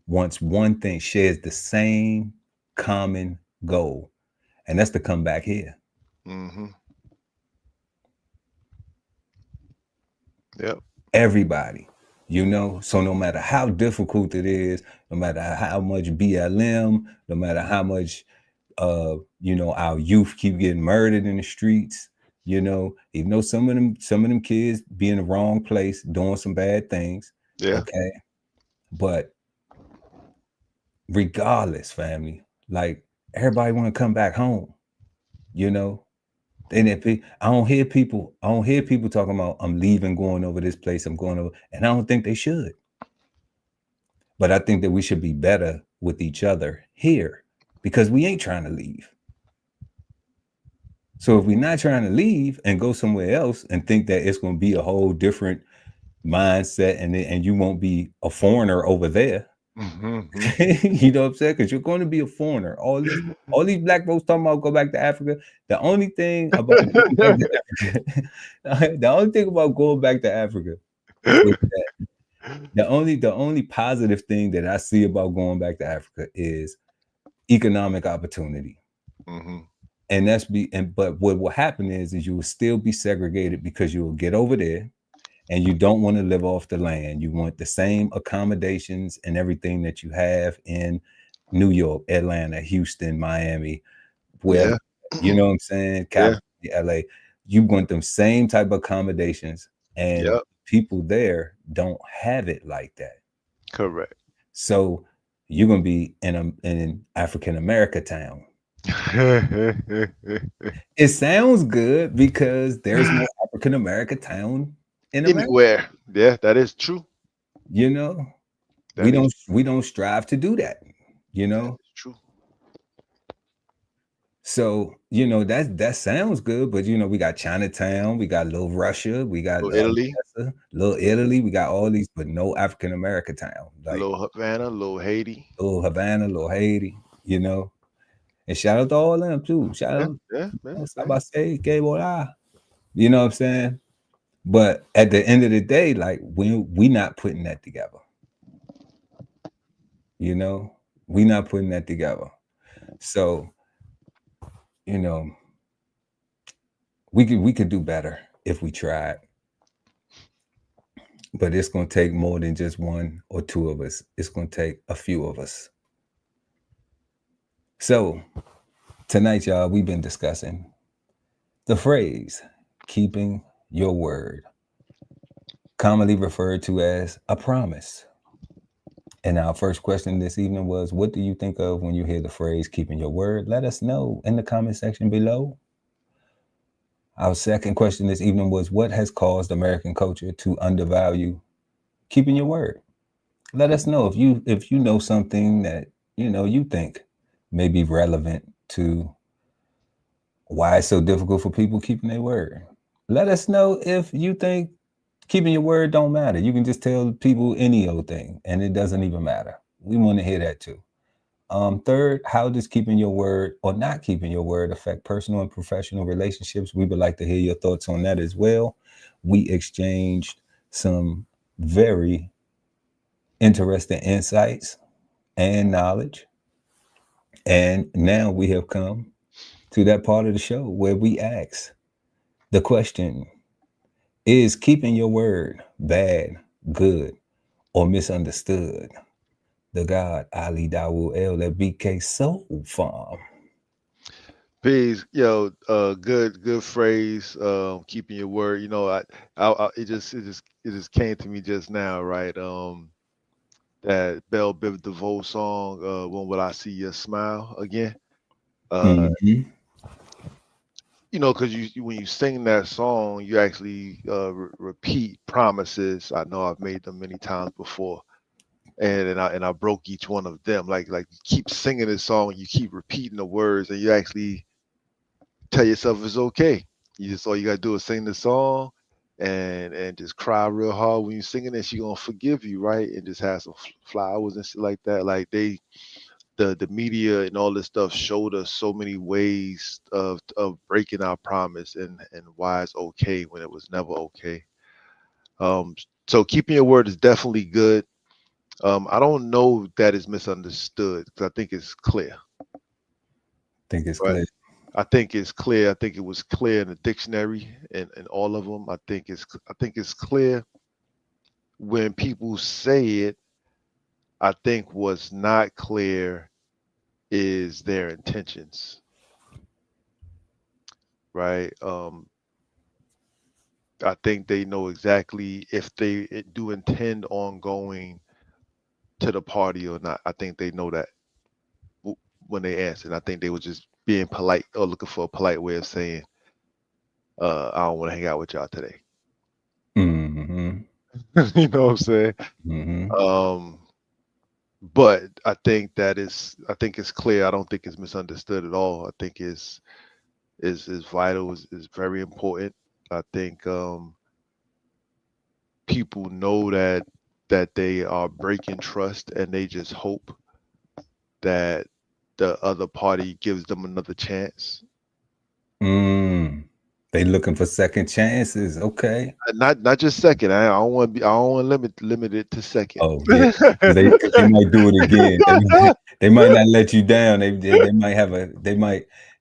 wants one thing, shares the same common goal, and that's to come back here. Mm-hmm. Yep. Everybody, so no matter how difficult it is, no matter how much BLM, no matter how much our youth keep getting murdered in the streets, even though some of them kids be in the wrong place doing some bad things. Yeah. Okay. But regardless, family, like, everybody want to come back home, and I don't hear people talking about, I'm leaving, going over this place, I'm going over, and I don't think they should. But I think that we should be better with each other here, because we ain't trying to leave. So if we're not trying to leave and go somewhere else and think that it's going to be a whole different mindset, and you won't be a foreigner over there, you know what I'm saying? Because you're going to be a foreigner. All these black folks talking about go back to Africa. The only thing about going back to Africa, the only thing about going back to Africa is that the only positive thing that I see about going back to Africa is economic opportunity. And but what will happen is you will still be segregated, because you will get over there and you don't want to live off the land. You want the same accommodations and everything that you have in New York, Atlanta, Houston, Miami, wherever, you know what I'm saying? California, LA. You want them same type of accommodations, and people there don't have it like that. Correct. So you're gonna be in African America town. It sounds good because there's no African America town in anywhere. Yeah, that is true. We don't strive to do that. That is true. So that sounds good, but we got Chinatown, we got Little Russia, we got Italy, Little Italy, we got all these, but no African America town. Like Little Havana, Little Haiti, And shout out to all of them too. Shout out, Sabase, Gebola. You know what I'm saying? But at the end of the day, like, we not putting that together. We not putting that together. So, we could do better if we tried. But it's gonna take more than just one or two of us. It's gonna take a few of us. So tonight, y'all, we've been discussing the phrase keeping your word, commonly referred to as a promise. And our first question this evening was, what do you think of when you hear the phrase keeping your word? Let us know in the comment section below. Our second question this evening was, what has caused American culture to undervalue keeping your word? Let us know if you know something that you think may be relevant to why it's so difficult for people keeping their word. Let us know if you think keeping your word don't matter. You can just tell people any old thing and it doesn't even matter. We want to hear that too. Third, how does keeping your word or not keeping your word affect personal and professional relationships? We would like to hear your thoughts on that as well. We exchanged some very interesting insights and knowledge. And now we have come to that part of the show where we ask the question, is keeping your word bad, good, or misunderstood? The God Ali Dawood El, that BK Soul Farm. Peace, good phrase. Keeping your word. It just came to me just now, right? That Belle Biv DeVoe song. When will I see your smile again? because when you sing that song, you actually repeat promises. I know I've made them many times before, and I broke each one of them. Like you keep singing this song, you keep repeating the words, and you actually tell yourself it's okay. You just all you gotta do is sing the song, and just cry real hard when you singing it. She gonna forgive you, right? And just have some flowers and shit like that. Like the media and all this stuff showed us so many ways of breaking our promise and why it's okay when it was never okay. Um, so keeping your word is definitely good. I don't know that it's misunderstood because I think it's clear, Think it's right? clear. I think it's clear. I think it was clear in the dictionary and all of them. I think it's clear when people say it. I think what's not clear is their intentions, right? I think they know exactly if they do intend on going to the party or not. I think they know that when they answered. I think they were just being polite or looking for a polite way of saying, I don't want to hang out with y'all today. Mm-hmm. You know what I'm saying? Mm-hmm. Um, but I think it's clear. I don't think it's misunderstood at all. I think is vital, is very important. I think people know that they are breaking trust and they just hope that the other party gives them another chance. Mm. They looking for second chances. Okay. Not just second. I don't want to be. I don't want to limit it to second. Oh yeah, because they might do it again. They might not let you down. They might have a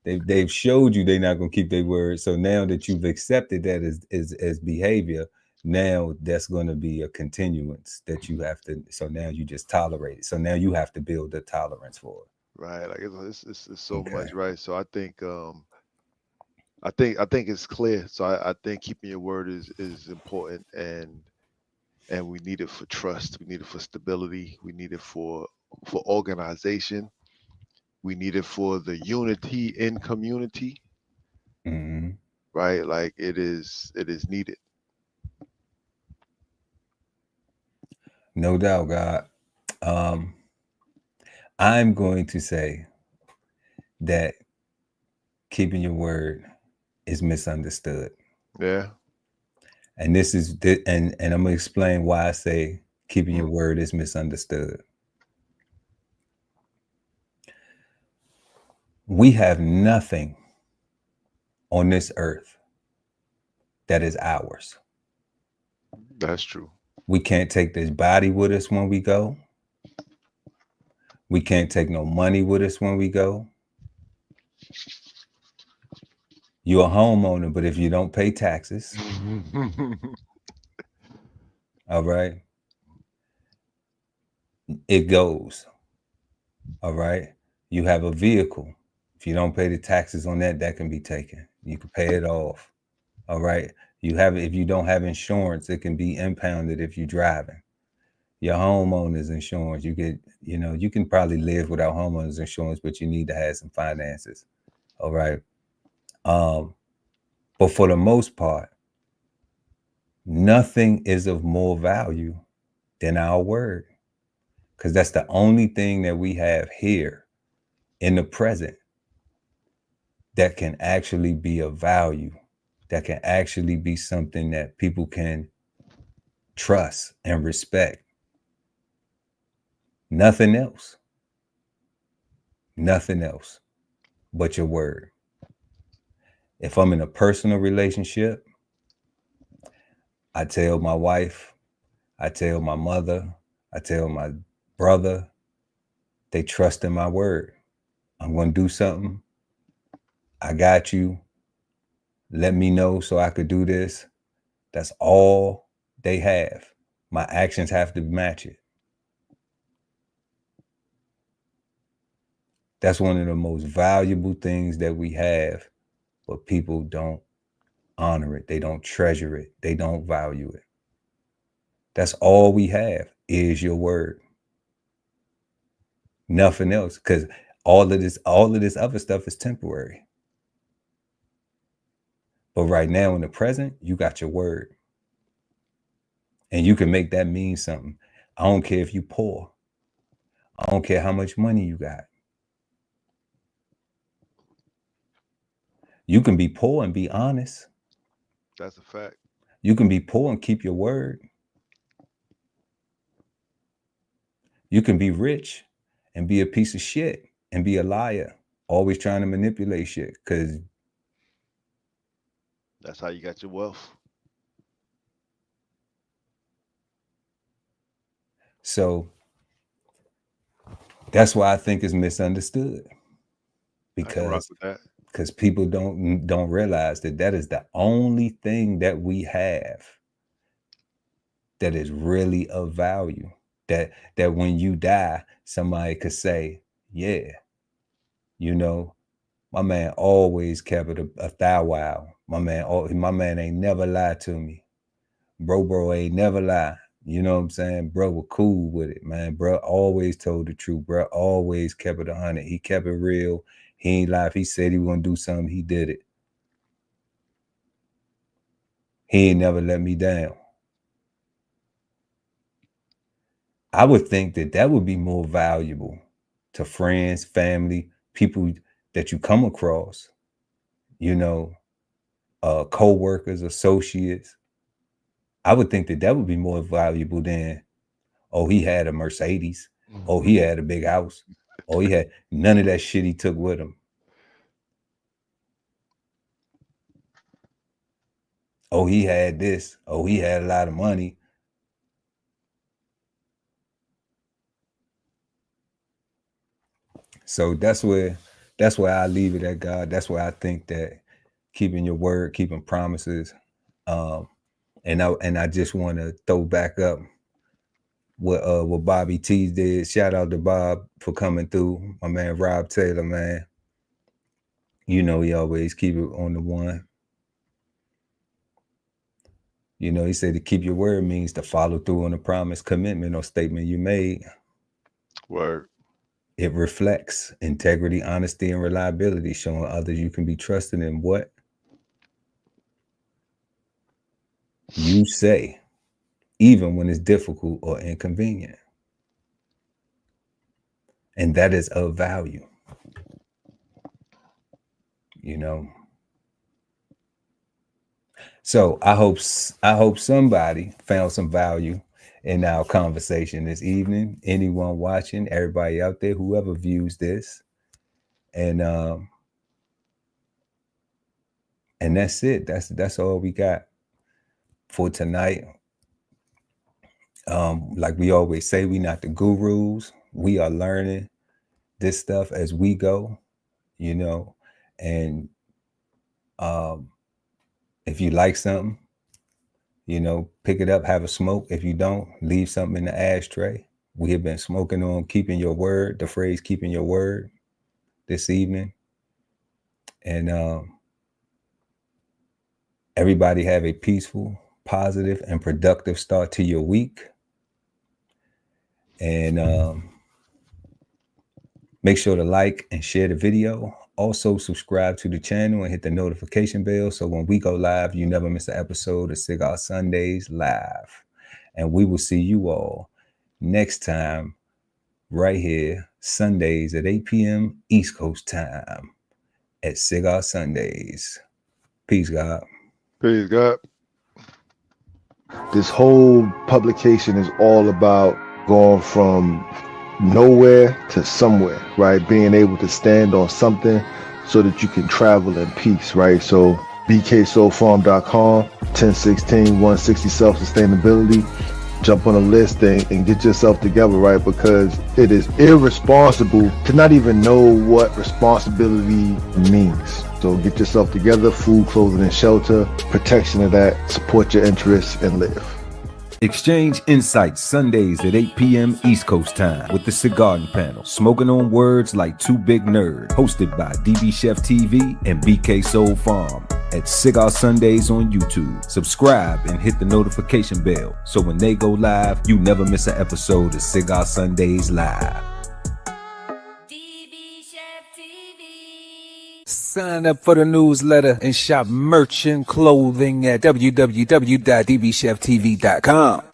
they've showed you they're not gonna keep their word. So now that you've accepted that as behavior, now that's gonna be a continuance that you have to. So now you just tolerate it. So now you have to build the tolerance for Right. Like it's it. so Okay. much. Right. So I think it's clear. So I think keeping your word is important, and we need it for trust. We need it for stability. We need it for organization. We need it for the unity in community. Hmm. Right. Like it is needed. No doubt, God. Um, I'm going to say that keeping your word is misunderstood. Yeah. And and I'm gonna explain why I say keeping Mm. your word is misunderstood. We have nothing on this earth that is ours. That's true. We can't take this body with us when we go. We can't take no money with us when we go. You're a homeowner, but if you don't pay taxes, all right, it goes. All right. You have a vehicle. If you don't pay the taxes on that, that can be taken. You can pay it off. All right. If you don't have insurance, it can be impounded if you're driving. Your homeowner's insurance, you can probably live without homeowner's insurance, but you need to have some finances. All right. Um, but for the most part, nothing is of more value than our word. Because that's the only thing that we have here in the present that can actually be of value, that can actually be something that people can trust and respect. Nothing else. Nothing else but your word. If I'm in a personal relationship, I tell my wife, I tell my mother, I tell my brother, they trust in my word. I'm going to do something. I got you. Let me know so I could do this. That's all they have. My actions have to match it. That's one of the most valuable things that we have, but people don't honor it. They don't treasure it. They don't value it. That's all we have is your word. Nothing else. Because all of this other stuff is temporary. But right now in the present, you got your word. And you can make that mean something. I don't care if you poor. I don't care how much money you got. You can be poor and be honest. That's a fact. You can be poor and keep your word. You can be rich and be a piece of shit and be a liar, always trying to manipulate shit, because that's how you got your wealth. So that's why I think it's misunderstood, because people don't realize that is the only thing that we have that is really of value. That when you die, somebody could say, yeah, you know, my man always kept it a thou wow. My man ain't never lied to me. Bro ain't never lie. You know what I'm saying? Bro was cool with it, man. Bro always told the truth. Bro always kept it 100. He kept it real. He ain't lie. If he said he was gonna do something, he did it. He ain't never let me down. I would think that would be more valuable to friends, family, people that you come across, you know, co-workers, associates. I would think that would be more valuable than, oh, he had a Mercedes. Oh, he had a big house. Oh, he had none of that shit he took with him. Oh, he had this. Oh, he had a lot of money. So that's where I leave it at, God. That's where I think that keeping your word, keeping promises. And I just want to throw back up what Bobby T did. Shout out to Bob for coming through. My man Rob Taylor, man. You know, he always keep it on the one. You know, he said to keep your word means to follow through on a promise, commitment, or statement you made. Word. It reflects integrity, honesty, and reliability, showing others you can be trusted in what you say, even when it's difficult or inconvenient. And that is of value. You know. So I hope somebody found some value in our conversation this evening. Anyone watching, everybody out there, whoever views this. And that's it. That's all we got for tonight. Like we always say, we not the gurus. We are learning this stuff as we go, you know. And if you like something, you know, pick it up, have a smoke. If you don't, leave something in the ashtray. We have been smoking on keeping your word, the phrase keeping your word, this evening. And everybody have a peaceful, positive, and productive start to your week. And make sure to like and share the video. Also subscribe to the channel and hit the notification bell so when we go live, you never miss an episode of Cigar Sundays Live. And we will see you all next time right here, Sundays at 8 p.m. East Coast time at Cigar Sundays. Peace, God. Peace, God. This whole publication is all about going from nowhere to somewhere, right? Being able to stand on something so that you can travel in peace, right? So bksoulfarm.com, 1016 160 self-sustainability. Jump on a list and get yourself together, right? Because it is irresponsible to not even know what responsibility means. So get yourself together, food, clothing, and shelter, protection of that, support your interests, and live. Exchange insights Sundays at 8 p.m. East Coast time with the Cigarden Panel. Smoking on words like two big nerds. Hosted by DBCHEFTV and BK Soul Farm at Cigar Sundays on YouTube. Subscribe and hit the notification bell so when they go live, you never miss an episode of Cigar Sundays Live. DBCHEFTV. Sign up for the newsletter and shop merch and clothing at www.dbcheftv.com.